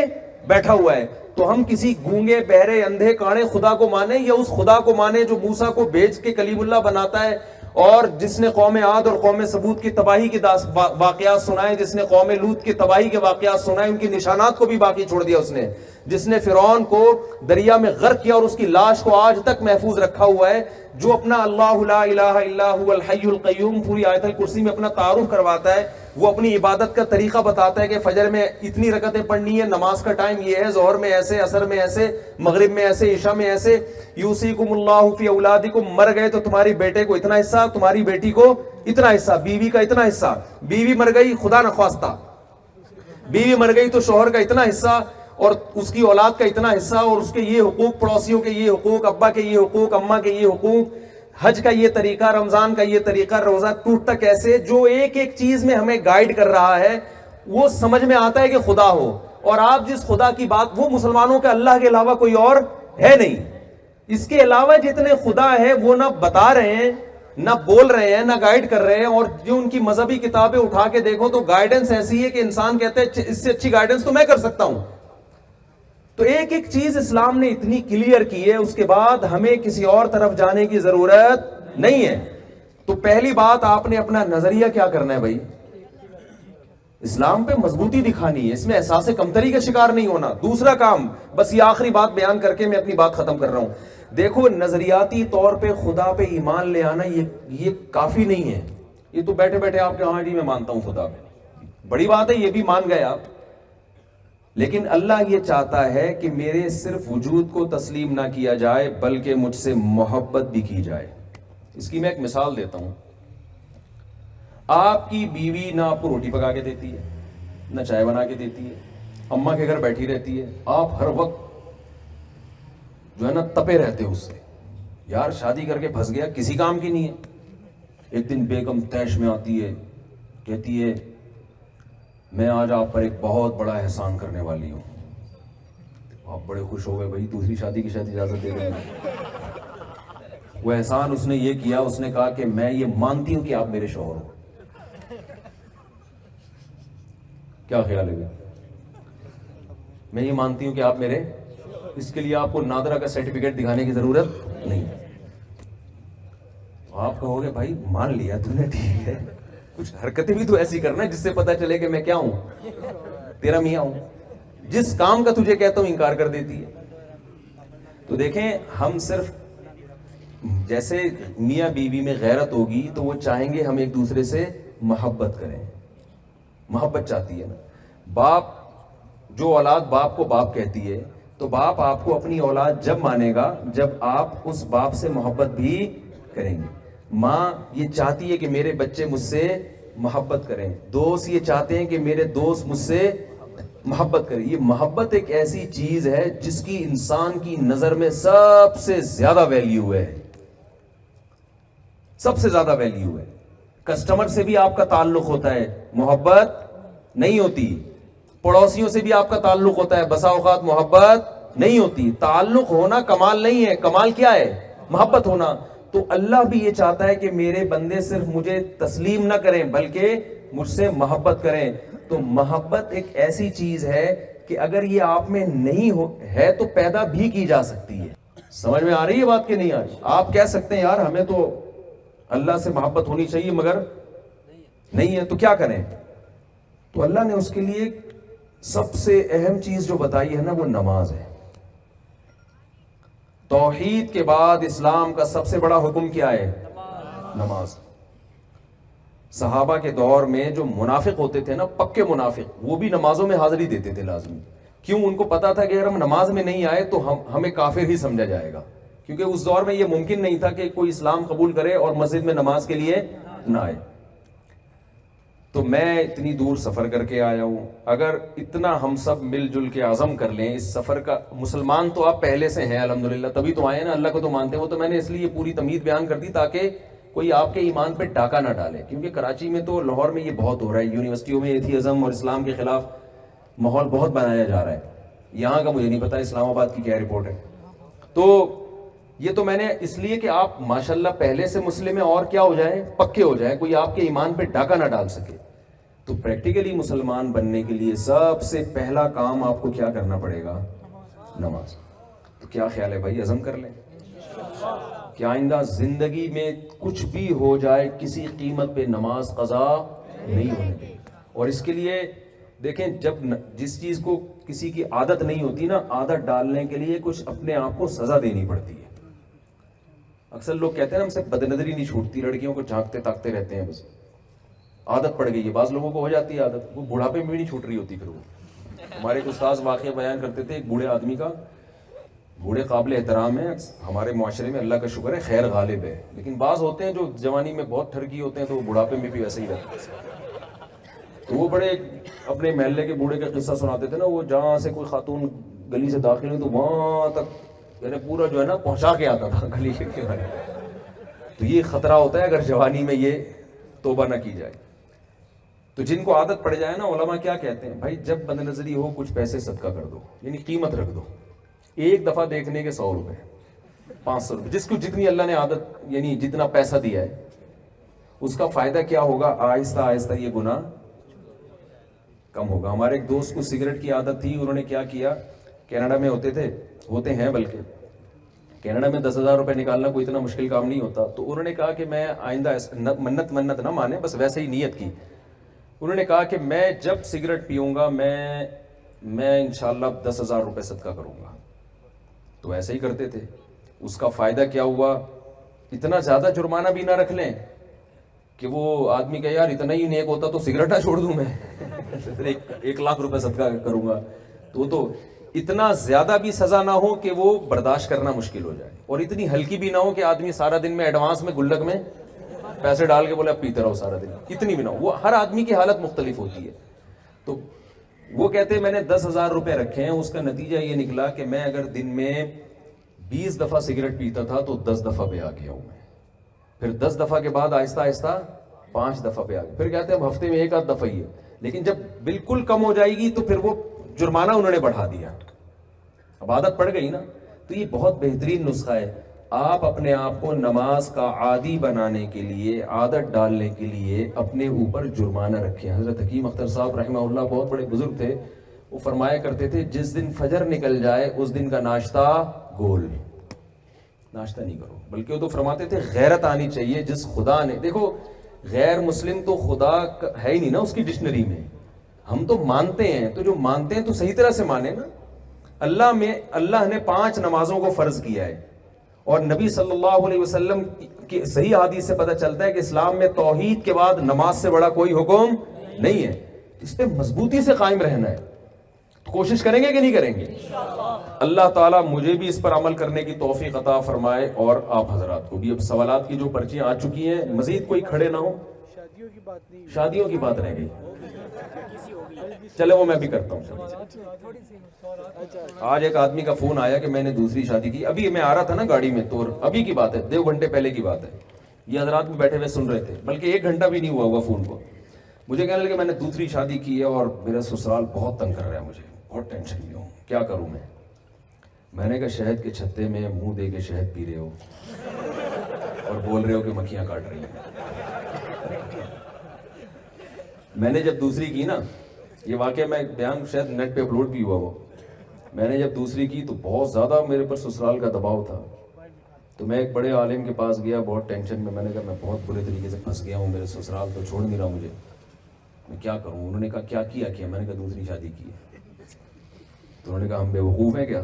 بیٹھا ہوا ہے. تو ہم کسی گونگے بہرے اندھے کاڑے خدا کو مانیں یا اس خدا کو مانیں جو موسیٰ کو بھیج کے کلیم اللہ بناتا ہے، اور جس نے قوم عاد اور قوم ثمود کی تباہی کی واقعات سنائے، جس نے قوم لوط کی تباہی کے واقعات سنائے، ان کی نشانات کو بھی باقی چھوڑ دیا اس نے، جس نے فرعون کو دریا میں غرق کیا اور اس کی لاش کو آج تک محفوظ رکھا ہوا ہے، جو اپنا اللہ لا الہ الا هو الحی القیوم پوری آیت الکرسی میں اپنا تعارف کرواتا ہے. وہ اپنی عبادت کا طریقہ بتاتا ہے کہ فجر میں اتنی رکعتیں پڑھنی ہے، نماز کا ٹائم یہ ہے، ظہر میں ایسے، عصر میں ایسے، مغرب میں ایسے، عشاء میں ایسے. یوصیکم اللہ فی اولادکم، مر گئے تو تمہاری بیٹے کو اتنا حصہ، تمہاری بیٹی کو اتنا حصہ، بیوی کا اتنا حصہ. بیوی مر گئی خدا نخواستہ، بیوی مر گئی تو شوہر کا اتنا حصہ اور اس کی اولاد کا اتنا حصہ، اور اس کے یہ حقوق، پڑوسیوں کے یہ حقوق، ابا کے یہ حقوق، اماں کے یہ حقوق، حج کا یہ طریقہ، رمضان کا یہ طریقہ، روزہ ٹوٹتا کیسے، جو ایک ایک چیز میں ہمیں گائیڈ کر رہا ہے. وہ سمجھ میں آتا ہے کہ خدا ہو، اور آپ جس خدا کی بات، وہ مسلمانوں کے اللہ کے علاوہ کوئی اور ہے نہیں. اس کے علاوہ جتنے خدا ہے وہ نہ بتا رہے ہیں، نہ بول رہے ہیں، نہ گائیڈ کر رہے ہیں. اور جو ان کی مذہبی کتابیں اٹھا کے دیکھو تو گائیڈنس ایسی ہے کہ انسان کہتے ہیں اس سے اچھی گائیڈنس تو میں کر سکتا ہوں. تو ایک ایک چیز اسلام نے اتنی کلیئر کی ہے، اس کے بعد ہمیں کسی اور طرف جانے کی ضرورت نہیں ہے. تو پہلی بات آپ نے اپنا نظریہ کیا کرنا ہے بھائی، اسلام پہ مضبوطی دکھانی ہے، اس میں احساس کمتری کا شکار نہیں ہونا. دوسرا کام، بس یہ آخری بات بیان کر کے میں اپنی بات ختم کر رہا ہوں. دیکھو نظریاتی طور پہ خدا پہ ایمان لے آنا یہ کافی نہیں ہے. یہ تو بیٹھے بیٹھے آپ کے ہاں جی میں مانتا ہوں خدا پہ، بڑی بات ہے، یہ بھی مان گئے آپ. لیکن اللہ یہ چاہتا ہے کہ میرے صرف وجود کو تسلیم نہ کیا جائے بلکہ مجھ سے محبت بھی کی جائے. اس کی میں ایک مثال دیتا ہوں. آپ کی بیوی نہ آپ کو روٹی پکا کے دیتی ہے، نہ چائے بنا کے دیتی ہے، اماں کے گھر بیٹھی رہتی ہے، آپ ہر وقت جو ہے نا تپے رہتے ہو اس سے. یار شادی کر کے پھنس گیا، کسی کام کی نہیں ہے. ایک دن بیگم تیش میں آتی ہے، کہتی ہے میں آج آپ پر ایک بہت بڑا احسان کرنے والی ہوں. آپ بڑے خوش ہو گئے، بھائی دوسری شادی کی شاید اجازت دے دیں. وہ احسان اس نے یہ کیا، اس نے کہا کہ میں یہ مانتی ہوں کہ آپ میرے شوہر ہو. کیا خیال ہے؟ میں یہ مانتی ہوں کہ آپ میرے، اس کے لیے آپ کو نادرا کا سرٹیفکیٹ دکھانے کی ضرورت نہیں. آپ کہو گے بھائی مان لیا تو نے، ٹھیک ہے، کچھ حرکتیں بھی تو ایسی کرنا جس سے پتا چلے کہ میں کیا ہوں، تیرا میاں ہوں. جس کام کا تجھے کہتا ہوں انکار کر دیتی ہے. تو دیکھیں ہم صرف جیسے میاں بیوی میں غیرت ہوگی تو وہ چاہیں گے ہم ایک دوسرے سے محبت کریں. محبت چاہتی ہے نا. باپ، جو اولاد باپ کو باپ کہتی ہے، تو باپ آپ کو اپنی اولاد جب مانے گا جب آپ اس باپ سے محبت بھی کریں گے. ماں یہ چاہتی ہے کہ میرے بچے مجھ سے محبت کریں. دوست یہ چاہتے ہیں کہ میرے دوست مجھ سے محبت کریں. یہ محبت ایک ایسی چیز ہے جس کی انسان کی نظر میں سب سے زیادہ ویلیو ہے، سب سے زیادہ ویلیو ہے. کسٹمر سے بھی آپ کا تعلق ہوتا ہے، محبت نہیں ہوتی. پڑوسیوں سے بھی آپ کا تعلق ہوتا ہے، بسا اوقات محبت نہیں ہوتی. تعلق ہونا کمال نہیں ہے، کمال کیا ہے؟ محبت ہونا. تو اللہ بھی یہ چاہتا ہے کہ میرے بندے صرف مجھے تسلیم نہ کریں بلکہ مجھ سے محبت کریں. تو محبت ایک ایسی چیز ہے کہ اگر یہ آپ میں نہیں ہے تو پیدا بھی کی جا سکتی ہے. سمجھ میں آ رہی ہے بات کہ نہیں آ رہی؟ آپ کہہ سکتے ہیں یار ہمیں تو اللہ سے محبت ہونی چاہیے مگر نہیں ہے، تو کیا کریں؟ تو اللہ نے اس کے لیے سب سے اہم چیز جو بتائی ہے نا وہ نماز ہے. توحید کے بعد اسلام کا سب سے بڑا حکم کیا ہے؟ نماز. صحابہ کے دور میں جو منافق ہوتے تھے نا، پکے منافق، وہ بھی نمازوں میں حاضری دیتے تھے لازمی. کیوں؟ ان کو پتا تھا کہ اگر ہم نماز میں نہیں آئے تو ہمیں کافر ہی سمجھا جائے گا. کیونکہ اس دور میں یہ ممکن نہیں تھا کہ کوئی اسلام قبول کرے اور مسجد میں نماز کے لیے نہ آئے. تو میں اتنی دور سفر کر کے آیا ہوں. اگر اتنا ہم سب مل جل کے عزم کر لیں اس سفر کا، مسلمان تو آپ پہلے سے ہیں الحمدللہ، تبھی تو آئے نا، اللہ کو تو مانتے ہیں. وہ تو میں نے اس لیے پوری تمہید بیان کر دی تاکہ کوئی آپ کے ایمان پہ ڈاکہ نہ ڈالے. کیونکہ کراچی میں تو، لاہور میں یہ بہت ہو رہا ہے، یونیورسٹیوں میں ایتھیزم اور اسلام کے خلاف ماحول بہت بنایا جا رہا ہے. یہاں کا مجھے نہیں پتا اسلام آباد کی کیا رپورٹ ہے. تو یہ تو میں نے اس لیے کہ آپ ماشاءاللہ پہلے سے مسلم ہیں اور کیا ہو جائیں، پکے ہو جائیں، کوئی آپ کے ایمان پہ ڈاکہ نہ ڈال سکے. تو پریکٹیکلی مسلمان بننے کے لیے سب سے پہلا کام آپ کو کیا کرنا پڑے گا؟ نماز. تو کیا خیال ہے بھائی، عزم کر لیں کہ آئندہ زندگی میں کچھ بھی ہو جائے کسی قیمت پہ نماز قضا نہیں ہونے دیں. اور اس کے لیے دیکھیں، جب جس چیز کو کسی کی عادت نہیں ہوتی نا، عادت ڈالنے کے لیے کچھ اپنے آپ کو سزا دینی پڑتی ہے. اکثر لوگ کہتے ہیں نا ہم سے بد نظری نہیں چھوٹتی، لڑکیوں کو جھانکتے تاکتے رہتے ہیں، بس عادت پڑ گئی ہے. بعض لوگوں کو ہو جاتی ہے عادت، وہ بڑھاپے میں بھی نہیں چھوٹ رہی ہوتی. پھر وہ ہمارے ایک استاذ واقعہ بیان کرتے تھے، ایک بوڑھے آدمی کا، بوڑھے قابل احترام ہے ہمارے معاشرے میں، اللہ کا شکر ہے خیر غالب ہے. لیکن بعض ہوتے ہیں جو جوانی میں بہت ٹھرکی ہوتے ہیں تو وہ بڑھاپے میں بھی ویسے ہی رہتے ہیں. تو وہ بڑے اپنے محلے کے بوڑھے کا قصہ سناتے تھے نا، وہ جہاں سے کوئی خاتون گلی سے داخل ہوئی تو وہاں تک یعنی پورا جو ہے نا پہنچا کے آتا تھا گلی کے کنارے. تو یہ خطرہ ہوتا ہے اگر جوانی میں یہ توبہ نہ کی جائے. تو جن کو عادت پڑ جائے نا، علماء کیا کہتے ہیں، بھائی جب بد نظری ہو کچھ پیسے صدقہ کر دو، یعنی قیمت رکھ دو. ایک دفعہ دیکھنے کے 100 روپے، 500 روپے، جس کو جتنی اللہ نے عادت یعنی جتنا پیسہ دیا ہے اس کا فائدہ کیا ہوگا، آہستہ آہستہ یہ گناہ کم ہوگا. ہمارے ایک دوست کو سگریٹ کی عادت تھی، انہوں نے کیا کیا، کینیڈا میں ہوتے ہیں بلکہ کینیڈا میں 10,000 روپے نکالنا کوئی اتنا مشکل کام نہیں ہوتا. تو انہوں نے کہا کہ میں آئندہ منت نہ مانے، بس ویسے ہی نیت کی. انہوں نے کہا کہ میں جب سگریٹ پیوں گا میں انشاءاللہ 10,000 روپے صدقہ کروں گا. تو ایسے ہی کرتے تھے. اس کا فائدہ کیا ہوا، اتنا زیادہ جرمانہ بھی نہ رکھ لیں کہ وہ آدمی کہ یار اتنا ہی نیک ہوتا تو سگریٹ نہ چھوڑ دوں میں 1 لاکھ روپے صدقہ کروں گا. تو اتنا زیادہ بھی سزا نہ ہو کہ وہ برداشت کرنا مشکل ہو جائے, اور اتنی ہلکی بھی نہ ہو کہ آدمی سارا دن میں ایڈوانس میں گلک میں پیسے ڈال کے بولے اب پیتے رہو سارا دن, اتنی بھی نہ ہو. وہ ہر آدمی کی حالت مختلف ہوتی ہے. تو وہ کہتے ہیں میں نے 10,000 روپے رکھے ہیں, اس کا نتیجہ یہ نکلا کہ میں اگر دن میں 20 دفعہ سگریٹ پیتا تھا تو 10 دفعہ پہ آ گیا ہوں میں, پھر 10 دفعہ کے بعد آہستہ آہستہ 5 دفعہ پہ آ گیا, پھر کہتے ہیں اب ہفتے میں 1 آدھ دفعہ ہی ہے. لیکن جب بالکل کم ہو جائے گی تو پھر وہ جرمانہ انہوں نے بڑھا دیا, اب عادت پڑ گئی نا. تو یہ بہت بہترین نسخہ ہے. آپ اپنے آپ کو نماز کا عادی بنانے کے لیے, عادت ڈالنے کے لیے اپنے اوپر جرمانہ رکھیں. حضرت حکیم اختر صاحب رحمہ اللہ بہت بڑے بزرگ تھے, وہ فرمایا کرتے تھے جس دن فجر نکل جائے اس دن کا ناشتہ گول, ناشتہ نہیں کرو. بلکہ وہ تو فرماتے تھے غیرت آنی چاہیے جس خدا نے, دیکھو غیر مسلم تو خدا ہے ہی نہیں نا اس کی ڈکشنری میں, ہم تو مانتے ہیں, تو جو مانتے ہیں تو صحیح طرح سے مانیں نا. اللہ نے 5 نمازوں کو فرض کیا ہے, اور نبی صلی اللہ علیہ وسلم کی صحیح حدیث سے پتہ چلتا ہے کہ اسلام میں توحید کے بعد نماز سے بڑا کوئی حکم نہیں ہے. اس پہ مضبوطی سے قائم رہنا ہے. کوشش کریں گے کہ نہیں کریں گے؟ اللہ تعالیٰ مجھے بھی اس پر عمل کرنے کی توفیق عطا فرمائے, اور آپ حضرات کو بھی. اب سوالات کی جو پرچیاں آ چکی ہیں, مزید کوئی کھڑے نہ ہو. شادیوں کی بات رہ گئی, چلے وہ میں بھی کرتا ہوں. آج ایک آدمی کا فون آیا کہ میں نے دوسری شادی کی. ابھی میں آ رہا تھا نا گاڑی میں, تو ابھی کی بات ہے, 2 گھنٹے پہلے کی بات ہے. یہ حضرات میں بیٹھے ہوئے سن رہے تھے, بلکہ 1 گھنٹہ بھی نہیں ہوا ہوگا فون کو. مجھے کہنے لگے میں نے دوسری شادی کی ہے اور میرا سسرال بہت تنگ کر رہا ہے, مجھے بہت ٹینشن میں ہوں, کیا کروں میں نے کہا شہد کے چھتے میں منہ دے کے شہد پی رہے ہو اور بول رہے ہو کہ مکھیاں کاٹ رہی ہیں. میں نے جب دوسری کی نا, یہ واقعہ میں بیان شاید نیٹ پہ اپلوڈ بھی ہوا وہ, میں نے جب دوسری کی تو بہت زیادہ میرے پر سسرال کا دباؤ تھا. تو میں ایک بڑے عالم کے پاس گیا بہت ٹینشن میں. میں نے کہا میں بہت برے طریقے سے پھنس گیا ہوں, میرے سسرال تو چھوڑ نہیں رہا مجھے, میں کیا کروں. انہوں نے کہا کیا کیا؟ میں نے کہا دوسری شادی کی ہے. تو انہوں نے کہا ہم بے وقوف ہیں کیا؟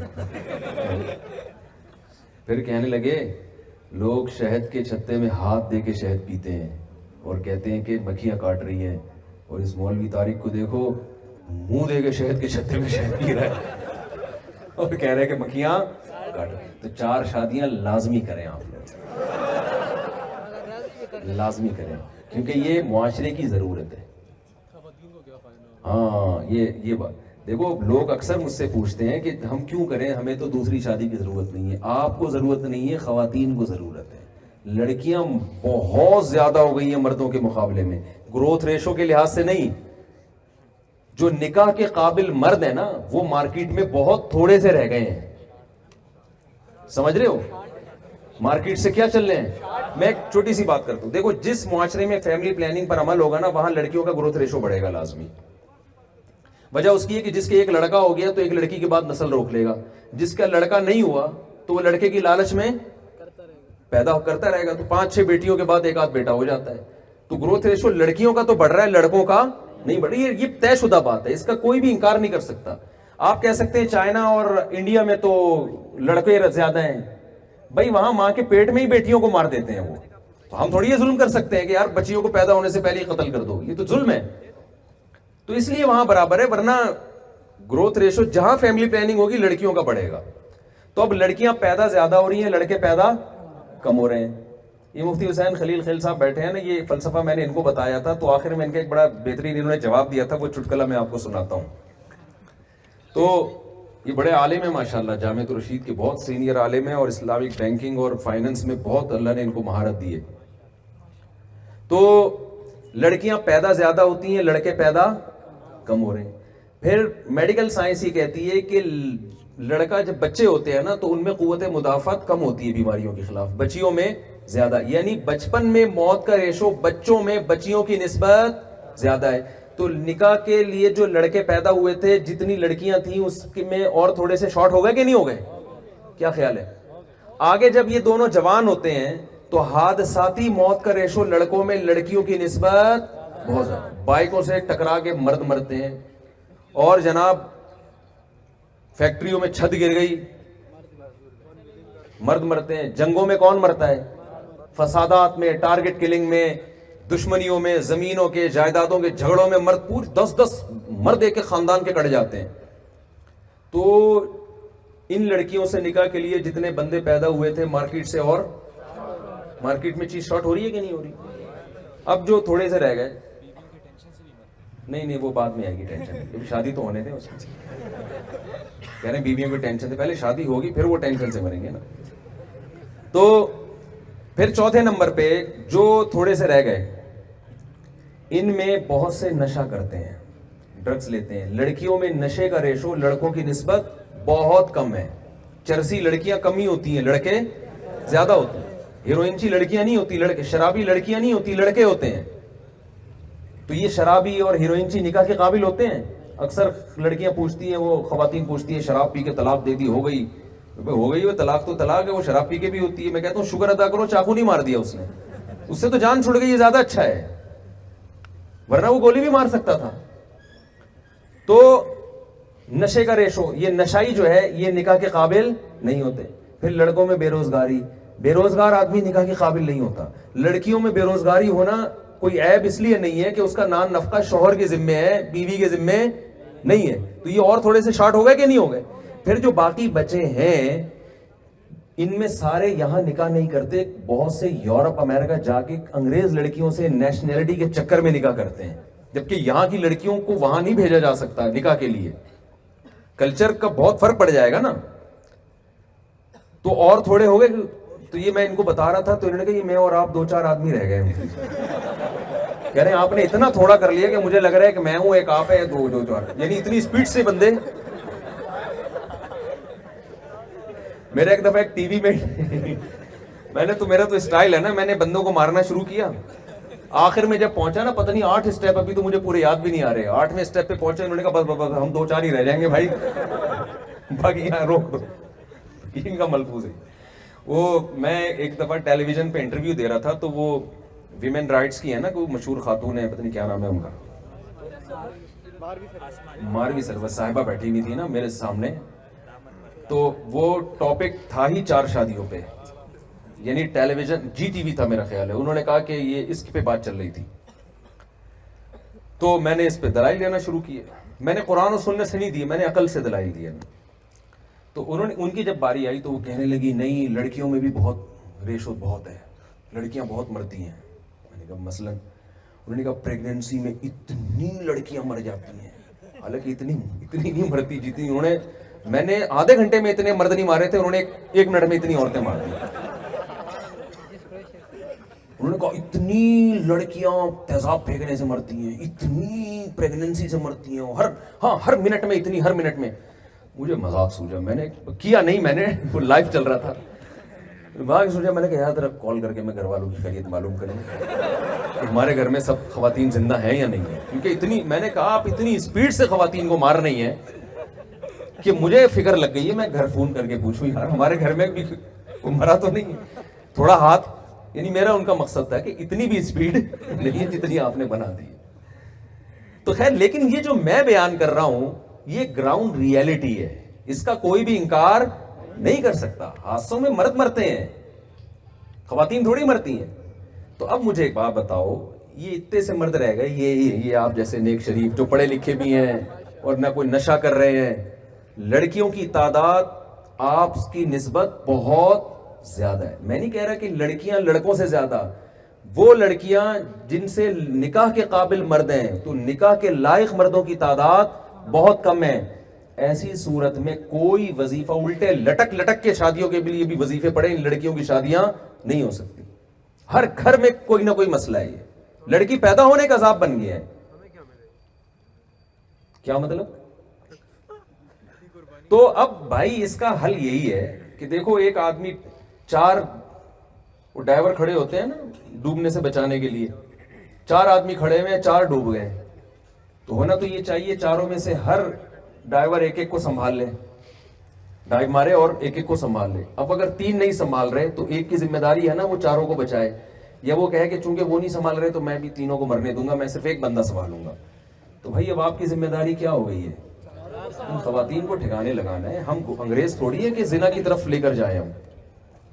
پھر کہنے لگے لوگ شہد کے چھتے میں ہاتھ دے کے شہد پیتے ہیں اور کہتے ہیں کہ مکھیاں کاٹ رہی ہیں, اور اس مولوی طارق کو دیکھو منہ دے کے شہد کے چھتے میں شہد پی رہا ہے اور کہہ رہے ہیں کہ مکھیاں کاٹ رہی ہیں. تو 4 شادیاں لازمی کریں آپ لوگ, لازمی کریں, کیونکہ یہ معاشرے کی ضرورت ہے. ہاں یہ بات دیکھو, لوگ اکثر مجھ سے پوچھتے ہیں کہ ہم کیوں کریں, ہمیں تو دوسری شادی کی ضرورت نہیں ہے. آپ کو ضرورت نہیں ہے, خواتین کو ضرورت ہے. لڑکیاں بہت زیادہ ہو گئی ہیں مردوں کے مقابلے میں, گروتھ ریشو کے لحاظ سے نہیں. جو نکاح کے قابل مرد ہیں نا وہ مارکیٹ میں بہت تھوڑے سے رہ گئے ہیں, سمجھ رہے ہو مارکیٹ سے کیا چل رہے ہیں. میں ایک چھوٹی سی بات کرتا ہوں, دیکھو جس معاشرے میں فیملی پلاننگ پر عمل ہوگا نا وہاں لڑکیوں کا گروتھ ریشو بڑھے گا لازمی. وجہ اس کی ہے کہ جس کے ایک لڑکا ہو گیا تو ایک لڑکی کے بعد نسل روک لے گا, جس کا لڑکا نہیں ہوا تو وہ لڑکے کی لالچ میں پیدا کرتا رہے گا, تو 5-6 بیٹیوں کے بعد 1 آدھ بیٹا ہو جاتا ہے. تو گروتھ ریشو لڑکیوں کا تو بڑھ رہا ہے, لڑکوں کا نہیں بڑھ رہی. یہ طے شدہ بات ہے, اس کا کوئی بھی انکار نہیں کر سکتا. آپ کہہ سکتے ہیں چائنا اور انڈیا میں تو لڑکے زیادہ ہیں, بھائی وہاں ماں کے پیٹ میں ہی بیٹیوں کو مار دیتے ہیں وہ, تو ہم تھوڑی یہ ظلم کر سکتے ہیں کہ یار بچیوں کو پیدا ہونے سے پہلے ہی قتل کر دو, یہ تو ظلم ہے. تو اس لیے وہاں برابر ہے, ورنہ گروتھ ریشو جہاں فیملی پلاننگ ہوگی لڑکیوں کا بڑھے گا. تو اب لڑکیاں پیدا زیادہ ہو رہی ہیں, لڑکے پیدا کم ہو رہے ہیں. یہ مفتی حسین خلیل خیل صاحب بیٹھے ہیں نا, یہ فلسفہ میں نے ان کو بتایا تھا, تو آخر میں ان کا ایک بڑا بہترین انہوں نے جواب دیا تھا, وہ چٹکلا میں آپ کو سناتا ہوں. تو یہ بڑے عالم ہیں ماشاءاللہ, جامعۃ الرشید کے بہت سینئر عالم ہیں, اور اسلامک بینکنگ اور فائننس میں بہت اللہ نے ان کو مہارت دی ہے. تو لڑکیاں پیدا زیادہ ہوتی ہیں, لڑکے پیدا کم ہو رہے ہیں. پھر میڈیکل سائنس یہ کہتی ہے کہ لڑکا جب بچے ہوتے ہیں نا تو ان میں قوت مدافعت کم ہوتی ہے بیماریوں کے خلاف, بچیوں میں زیادہ. یعنی بچپن میں موت کا ریشو بچوں میں بچیوں کی نسبت زیادہ ہے. تو نکاح کے لیے جو لڑکے پیدا ہوئے تھے, جتنی لڑکیاں تھیں اس میں اور تھوڑے سے شارٹ ہو گئے کہ نہیں ہو گئے, کیا خیال ہے؟ آگے جب یہ دونوں جوان ہوتے ہیں تو حادثاتی موت کا ریشو لڑکوں میں لڑکیوں کی نسبت بہت زیادہ. بائکوں سے ٹکرا کے مرد مرتے ہیں, اور جناب فیکٹریوں میں چھت گر گئی مرد مرتے ہیں. جنگوں میں کون مرتا ہے؟ فسادات میں, ٹارگٹ کلنگ میں, دشمنیوں میں, زمینوں کے جائیدادوں کے جھگڑوں میں مرد, پور 10 مرد ایک خاندان کے کٹ جاتے ہیں. تو ان لڑکیوں سے نکاح کے لیے جتنے بندے پیدا ہوئے تھے مارکیٹ سے، اور مارکیٹ میں چیز شارٹ ہو رہی ہے کہ نہیں ہو رہی؟ اب جو تھوڑے سے رہ گئے، نہیں وہ بعد میں آئے گی ٹینشن، شادی تو ہونے دیں اس کی، کہہ رہے ہیں بیویوں کی ٹینشن سے پہلے شادی ہوگی پھر وہ ٹینشن سے مریں گے نا. تو پھر چوتھے نمبر پہ جو تھوڑے سے رہ گئے، ان میں بہت سے نشہ کرتے ہیں، ڈرگز لیتے ہیں. لڑکیوں میں نشے کا ریشو لڑکوں کی نسبت بہت کم ہے. چرسی لڑکیاں کم ہی ہوتی ہیں، لڑکے زیادہ ہوتے ہیں. ہیروئنچی لڑکیاں نہیں ہوتی، لڑکے. شرابی لڑکیاں نہیں ہوتی، لڑکے ہوتے ہیں. تو یہ شرابی اور ہیروئنچی نکاح کے قابل ہوتے ہیں؟ اکثر لڑکیاں پوچھتی ہیں، وہ خواتین پوچھتی ہیں شراب پی کے طلاق دے دی، ہو گئی وہ طلاق تو طلاق ہے، وہ شراب پی کے بھی ہوتی ہے. میں کہتا ہوں شکر ادا کرو چاقو نہیں مار دیا اس نے، اس سے تو جان چھوڑ گئی، یہ زیادہ اچھا ہے، ورنہ وہ گولی بھی مار سکتا تھا. تو نشے کا ریشو، یہ نشائی جو ہے یہ نکاح کے قابل نہیں ہوتے. پھر لڑکوں میں بے روزگاری، بے روزگار آدمی نکاح کے قابل نہیں ہوتا. لڑکیوں میں بے روزگاری ہونا کوئی عیب اس لیے نہیں ہے کہ اس کا نان نفقہ شوہر کے ذمے ہے، بیوی کے ذمے نہیں ہے. تو یہ اور تھوڑے سے شارٹ ہو گئے کہ نہیں ہو گئے؟ پھر جو باقی بچے ہیں ان میں سارے یہاں نکاح نہیں کرتے، بہت سے یورپ امریکہ جا کے انگریز لڑکیوں سے نیشنلٹی کے چکر میں نکاح کرتے ہیں، جبکہ یہاں کی لڑکیوں کو وہاں نہیں بھیجا جا سکتا نکاح کے لیے. کلچر کا بہت فرق پڑ جائے گا نا. تو اور تھوڑے ہو گئے. تو یہ میں ان کو بتا رہا تھا تو انہوں نے کہا یہ میں اور آپ 2-4 آدمی رہ گئے. کہہ رہے ہیں آپ نے اتنا تھوڑا کر لیا کہ مجھے لگ رہا ہے کہ میں ہوں، ایک آپ ہے، 2-4، یعنی اتنی سپیڈ سے بندے. میرا ایک دفعہ ایک ٹی وی میں میرا تو اسٹائل ہے نا، میں نے بندوں کو مارنا شروع کیا. آخر میں جب پہنچا نا، پتہ نہیں 8 اسٹیپ، ابھی تو مجھے پورے یاد بھی نہیں آ رہے، 8ویں اسٹیپ پہ پہنچے، انہوں نے کہا بس ہم 2-4 ہی رہ جائیں گے بھائی، باقی یہاں روک دو. ان کا ملفوظ ہے. وہ میں ایک دفعہ ٹیلی ویژن پہ انٹرویو دے رہا تھا، تو وہ ویمن رائٹس کی ہے نا، کوئی مشہور خاتون ہے، پتہ نہیں کیا نام ہے ان کا، ماروی سروت صاحبہ بیٹھی ہوئی تھی نا میرے سامنے. تو وہ ٹاپک تھا ہی 4 شادیوں پہ، یعنی ٹیلی ویژن جی ٹی وی تھا میرا خیال ہے. انہوں نے کہا کہ یہ اس پہ بات چل رہی تھی، تو میں نے اس پہ دلائل دینا شروع کیے. میں نے قرآن و سنت سے نہیں دیے، میں نے عقل سے دلائل دیے. تو انہوں نے، ان کی جب باری آئی تو وہ کہنے لگی نہیں لڑکیوں میں بھی بہت ریشو بہت ہے، لڑکیاں بہت مرتی ہیں. میں نے کہا مثلا، انہوں نے کہا پریگننسی میں اتنی لڑکیاں مر جاتی ہیں، حالانکہ اتنی نہیں مرتی جتنی انہوں نے، میں نے آدھے گھنٹے میں اتنے مرد نہیں مارے تھے، انہوں نے 1 منٹ میں اتنی عورتیں مار دی. انہوں نے کہا اتنی لڑکیاں تیزاب پھینکنے سے مرتی ہیں، اتنی پریگننسی سے مرتی ہیں، ہر منٹ میں اتنی، ہر منٹ میں. مجھے مذاق سوچا، میں نے کیا نہیں، میں نے وہ لائیو چل رہا تھا، وہاں سوچا، میں نے کہا یار کال کر کے میں گھر والوں کی خیریت معلوم کریں کہ ہمارے گھر میں سب خواتین زندہ ہیں یا نہیں ہے. کیونکہ اتنی، میں نے کہا آپ اتنی اسپیڈ سے خواتین کو مار رہی ہیں کہ مجھے فکر لگ گئی ہے، میں گھر فون کر کے پوچھوں یار ہمارے گھر میں بھی کوئی مرا تو نہیں ہے، تھوڑا ہاتھ. یعنی میرا ان کا مقصد تھا کہ اتنی بھی اسپیڈ نہیں ہے جتنی آپ نے بنا دی. تو خیر، لیکن یہ جو میں بیان کر رہا ہوں یہ گراؤنڈ ریئلٹی ہے، اس کا کوئی بھی انکار نہیں کر سکتا. حادثوں میں مرد مرتے ہیں، خواتین تھوڑی مرتی ہیں. تو اب مجھے ایک بات بتاؤ، یہ اتنے سے مرد رہ گئے، یہ آپ جیسے نیک شریف جو پڑھے لکھے بھی ہیں اور نہ کوئی نشہ کر رہے ہیں، لڑکیوں کی تعداد آپ کی نسبت بہت زیادہ ہے. میں نہیں کہہ رہا کہ لڑکیاں لڑکوں سے زیادہ، وہ لڑکیاں جن سے نکاح کے قابل مرد ہیں، تو نکاح کے لائق مردوں کی تعداد بہت کم ہے. ایسی صورت میں کوئی وظیفہ، الٹے لٹک لٹک کے شادیوں کے لیے بھی وظیفے پڑے، ان لڑکیوں کی شادیاں نہیں ہو سکتی. ہر گھر میں کوئی نہ کوئی مسئلہ ہے. یہ لڑکی پیدا ہونے کا عذاب بن گیا ہے. کیا مطلب؟ تو اب بھائی اس کا حل یہی ہے کہ دیکھو، ایک آدمی 4 وہ ڈائیور کھڑے ہوتے ہیں نا ڈوبنے سے بچانے کے لیے، 4 آدمی کھڑے ہوئے ہیں، 4 ڈوب گئے. تو ہونا تو یہ چاہیے چاروں میں سے ہر ڈائیور ایک کو سنبھال لے، ڈائیو مارے اور ایک کو سنبھال لے. اب اگر 3 نہیں سنبھال رہے تو ایک کی ذمہ داری ہے نا وہ 4 کو بچائے، یا وہ کہے کہ چونکہ وہ نہیں سنبھال رہے تو میں بھی 3 کو مرنے دوں گا، میں صرف ایک بندہ سنبھالوں گا. تو بھائی اب آپ کی ذمہ داری کیا ہو گئی ہے؟ ان خواتین کو ٹھکانے لگانا ہے. ہم انگریز تھوڑی ہے کہ زنا کی طرف لے کر جائیں ہم.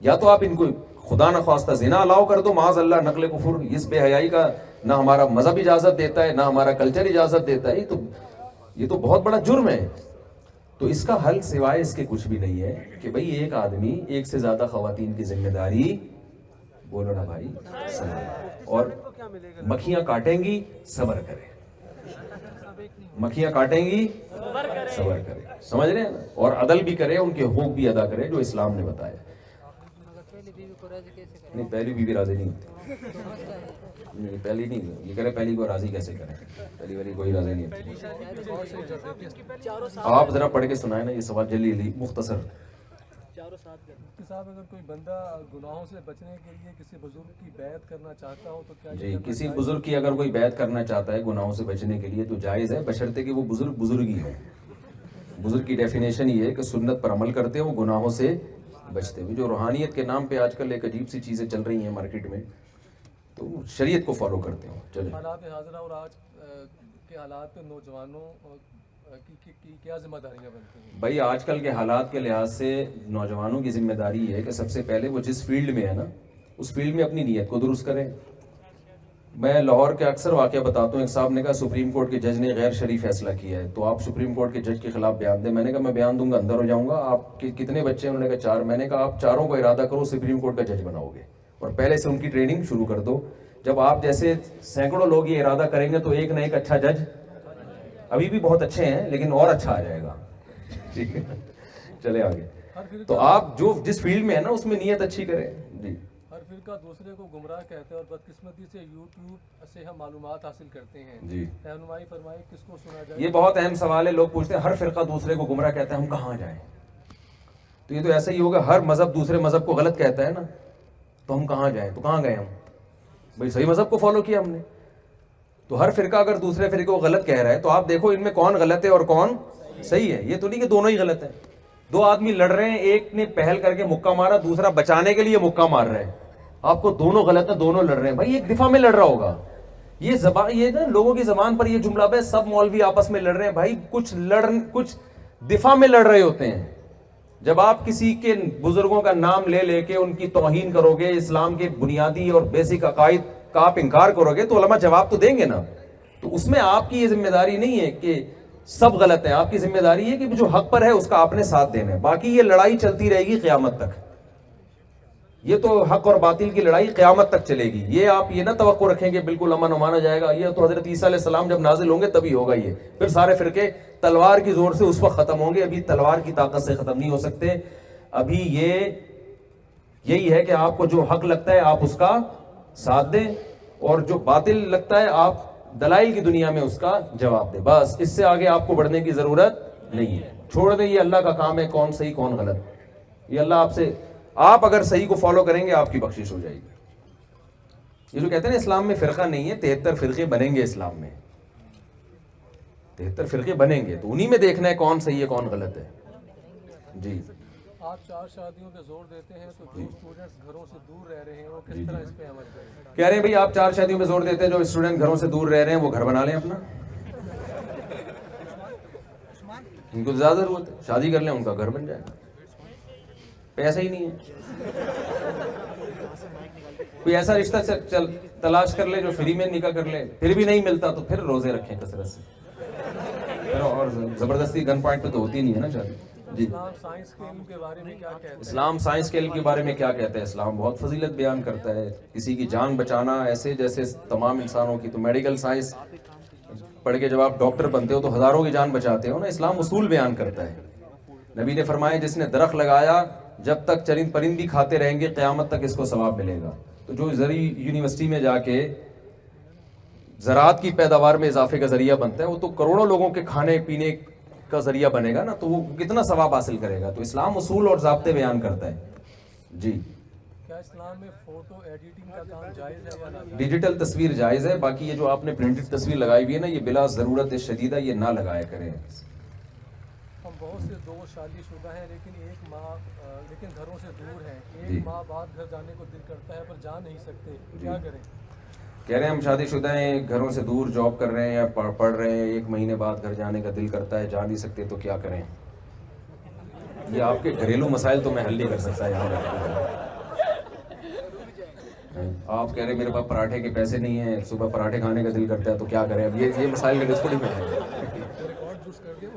یا تو آپ ان کو خدا نخواستہ زنا الاؤ کر دو، معاذ اللہ، نقل کفر، اس بے حیائی کا نہ ہمارا مذہب اجازت دیتا ہے نہ ہمارا کلچر اجازت دیتا ہے. یہ تو بہت بڑا جرم ہے. تو اس کا حل سوائے اس کے کچھ بھی نہیں ہے کہ بھئی ایک آدمی ایک سے زیادہ خواتین کی ذمہ داری، بولو نا بھائی، اور مکھیاں کاٹیں گی صبر کرے، مکھیاں کاٹیں گی صبر کرے، سمجھ رہے ہیں نا، اور عدل بھی کرے، ان کے حقوق بھی ادا کرے جو اسلام نے بتایا۔ نہیں پہلی بیوی راضی نہیں ہوتی، نہیں پہلی نہیں، یہ کرے پہلی کو راضی کیسے کریں، پہلی والی کوئی راضی نہیں ہوتی۔ آپ ذرا پڑھ کے سنائیں نا یہ سوال جلدی جلدی مختصر۔ صاحب اگر کوئی بندہ گناہوں سے بچنے کے لیے کسی بزرگ کی بیعت کرنا چاہتا ہو تو کیا جی، کسی بزرگ کی اگر کوئی بیعت کرنا چاہتا ہے گناہوں سے بچنے کے لیے تو جائز ہے، بشرطے کہ وہ بزرگ بزرگ ہی ہو۔ بزرگ کی ڈیفینیشن یہ ہے کہ سنت پر عمل کرتے ہو، گناہوں سے بچتے ہوئے۔ جو روحانیت کے نام پہ آج کل ایک عجیب سی چیزیں چل رہی ہیں مارکیٹ میں، تو شریعت کو فالو کرتے ہو۔ چلیں، حالات حاضرہ اور آج کے حالات پہ نوجوانوں کی کیا ذمہ داریاں بنتی ہیں؟ بھائی آج کل کے حالات کے لحاظ سے نوجوانوں کی ذمہ داری یہ ہے کہ سب سے پہلے وہ جس فیلڈ میں ہے نا اس فیلڈ میں اپنی نیت کو درست کریں۔ میں لاہور کے اکثر واقعہ بتاتا ہوں، ایک صاحب نے کہا سپریم کورٹ کے جج نے غیر شرعی فیصلہ کیا ہے تو آپ سپریم کورٹ کے جج کے خلاف بیان دیں۔ میں نے کہا میں بیان دوں گا اندر ہو جاؤں گا۔ آپ کے کتنے بچے ہیں؟ انہوں نے کہا 4۔ میں نے کہا آپ 4 کو ارادہ کرو سپریم کورٹ کا جج بناؤ گے، اور پہلے سے ان کی ٹریننگ شروع کر دو۔ جب آپ جیسے سینکڑوں لوگ یہ ارادہ کریں گے تو ایک نہ ایک اچھا جج، ابھی بھی بہت اچھے ہیں لیکن اور اچھا آ جائے گا۔ ٹھیک ہے، چلے آگے۔ تو آپ جو جس فیلڈ میں ہے نا اس میں نیت اچھی کریں۔ جی، ہر فرقہ دوسرے کو گمراہ کہتے ہیں اور بدقسمتی سے یوٹیوب سے ہم معلومات حاصل کرتے ہیں۔ جی، رہنمائی فرمائے کس کو سنا جائے؟ یہ بہت اہم سوال ہے۔ لوگ پوچھتے ہیں ہر فرقہ دوسرے کو گمراہ کہتا ہے، ہم کہاں جائیں؟ تو یہ تو ایسا ہی ہوگا، ہر مذہب دوسرے مذہب کو غلط کہتا ہے نا، تو ہم کہاں جائیں؟ تو کہاں گئے ہم؟ بھائی صحیح مذہب کو فالو کیا ہم نے۔ تو ہر فرقہ اگر دوسرے فرقے کو غلط کہہ رہا ہے تو آپ دیکھو ان میں کون غلط ہے اور کون صحیح ہے۔ یہ تو نہیں کہ دونوں ہی غلط ہیں۔ 2 آدمی لڑ رہے ہیں، ایک نے پہل کر کے مکہ مارا، دوسرا بچانے کے لیے مکہ مار رہے ہیں، آپ کو دونوں غلط ہیں، دونوں لڑ رہے ہیں۔ بھائی ایک دفاع میں لڑ رہا ہوگا، یہ زبان، یہ نا لوگوں کی زبان پر یہ جملہ ہے سب مولوی آپس میں لڑ رہے ہیں۔ بھائی کچھ دفاع میں لڑ رہے ہوتے ہیں۔ جب آپ کسی کے بزرگوں کا نام لے لے کے ان کی توہین کرو گے، اسلام کے بنیادی اور بیسک عقائد کا آپ انکار کرو گے تو علماء جواب تو دیں گے نا۔ تو اس میں آپ کی یہ ذمہ داری نہیں ہے کہ سب غلط ہے، آپ کی ذمہ داری ہے کہ جو حق پر ہے اس کا آپ نے ساتھ دینا ہے۔ باقی یہ لڑائی چلتی رہے گی قیامت تک، یہ تو حق اور باطل کی لڑائی قیامت تک چلے گی۔ یہ آپ یہ نہ توقع رکھیں کہ بالکل امن امانا جائے گا، یہ تو حضرت عیسیٰ علیہ السلام جب نازل ہوں گے تبھی ہوگا۔ یہ پھر سارے فرقے تلوار کی زور سے اس وقت ختم ہوں گے، ابھی تلوار کی طاقت سے ختم نہیں ہو سکتے۔ ابھی یہی ہے کہ آپ کو جو حق لگتا ہے آپ اس کا ساتھ دیں، اور جو باطل لگتا ہے آپ دلائل کی دنیا میں اس کا جواب دیں۔ بس اس سے آگے آپ کو بڑھنے کی ضرورت نہیں ہے۔ چھوڑ دیں، یہ اللہ کا کام ہے، کون صحیح کون غلط، یہ اللہ آپ اگر صحیح کو فالو کریں گے آپ کی بخشش ہو جائے گی۔ یہ جو کہتے ہیں نا اسلام میں فرقہ نہیں ہے، 73 فرقے بنیں گے اسلام میں، 73 فرقے بنیں گے، تو انہی میں دیکھنا ہے کون صحیح ہے کون غلط ہے۔ جی، آپ 4 شادیوں پہ زور دیتے ہیں تو جو اسٹوڈنٹس گھروں سے دور رہ رہے ہیں وہ کس طرح اس پہ عمل کریں؟ کہہ رہے ہیں بھائی آپ 4 شادیوں پہ زور دیتے ہیں، جو اسٹوڈنٹ گھروں سے دور رہ رہے ہیں وہ گھر بنا لیں اپنا، ان کو زیادہ ضرورت ہے، شادی کر لیں ان کا گھر بن جائے، پیسہ ہی نہیں ہے۔ کوئی ایسا رشتہ تلاش کر لے جو فری میں نکاح کر لے، پھر بھی نہیں ملتا تو پھر روزے رکھیں کثرت سے، اور زبردستی گن پوائنٹ پہ تو ہوتی نہیں ہے نا شادی۔ جی، اسلام سائنس کے علم کے بارے میں کیا کہتے ہیں؟ اسلام سائنس کے علم کے بارے میں کیا کہتا ہے؟ اسلام بہت فضیلت بیان کرتا ہے، کسی کی جان بچانا ایسے جیسے تمام انسانوں کی۔ تو میڈیکل سائنس پڑھ کے جب آپ ڈاکٹر بنتے ہو تو ہزاروں کی جان بچاتے ہو نا، اسلام اصول بیان کرتا ہے۔ نبی نے فرمایا جس نے درخت لگایا جب تک چرند پرندی کھاتے رہیں گے قیامت تک اس کو ثواب ملے گا۔ تو جو زرعی یونیورسٹی میں جا کے زراعت کی پیداوار میں اضافے کا ذریعہ بنتا ہے، وہ تو کروڑوں لوگوں کے کھانے پینے کا ذریعہ بنے گا نا، تو وہ کتنا ثواب حاصل کرے گا۔ تو اسلام اصول اور ضابطے بیان کرتا ہے۔ جی، کیا اسلام میں فوٹو ایڈیٹنگ کا کام جائز ہے یا نہیں؟ ڈیجیٹل تصویر جائز ہے، باقی یہ جو آپ نے پرنٹڈ تصویر لگائی ہوئی ہے نا یہ بلا ضرورت شدیدہ یہ نہ لگایا کریں۔ ہم بہت سے 2 شادی شدہ ہیں لیکن گھروں سے دور ہیں، ایک ماہ بعد گھر جانے کو دل کرتا ہے پر جا نہیں سکتے، کیا کریں؟ کہہ رہے ہیں ہم شادی شدہ ہیں، گھروں سے دور جاب کر رہے ہیں یا پڑھ رہے ہیں، 1 مہینے بعد گھر جانے کا دل کرتا ہے، جا نہیں سکتے تو کیا کریں؟ یہ آپ کے گھریلو مسائل تو میں حل نہیں کر سکتا یہاں۔ آپ کہہ رہے ہیں میرے پاس پراٹھے کے پیسے نہیں ہیں، صبح پراٹھے کھانے کا دل کرتا ہے تو کیا کریں؟ اب یہ مسائل کا ڈسکوڈنگ میں ہے۔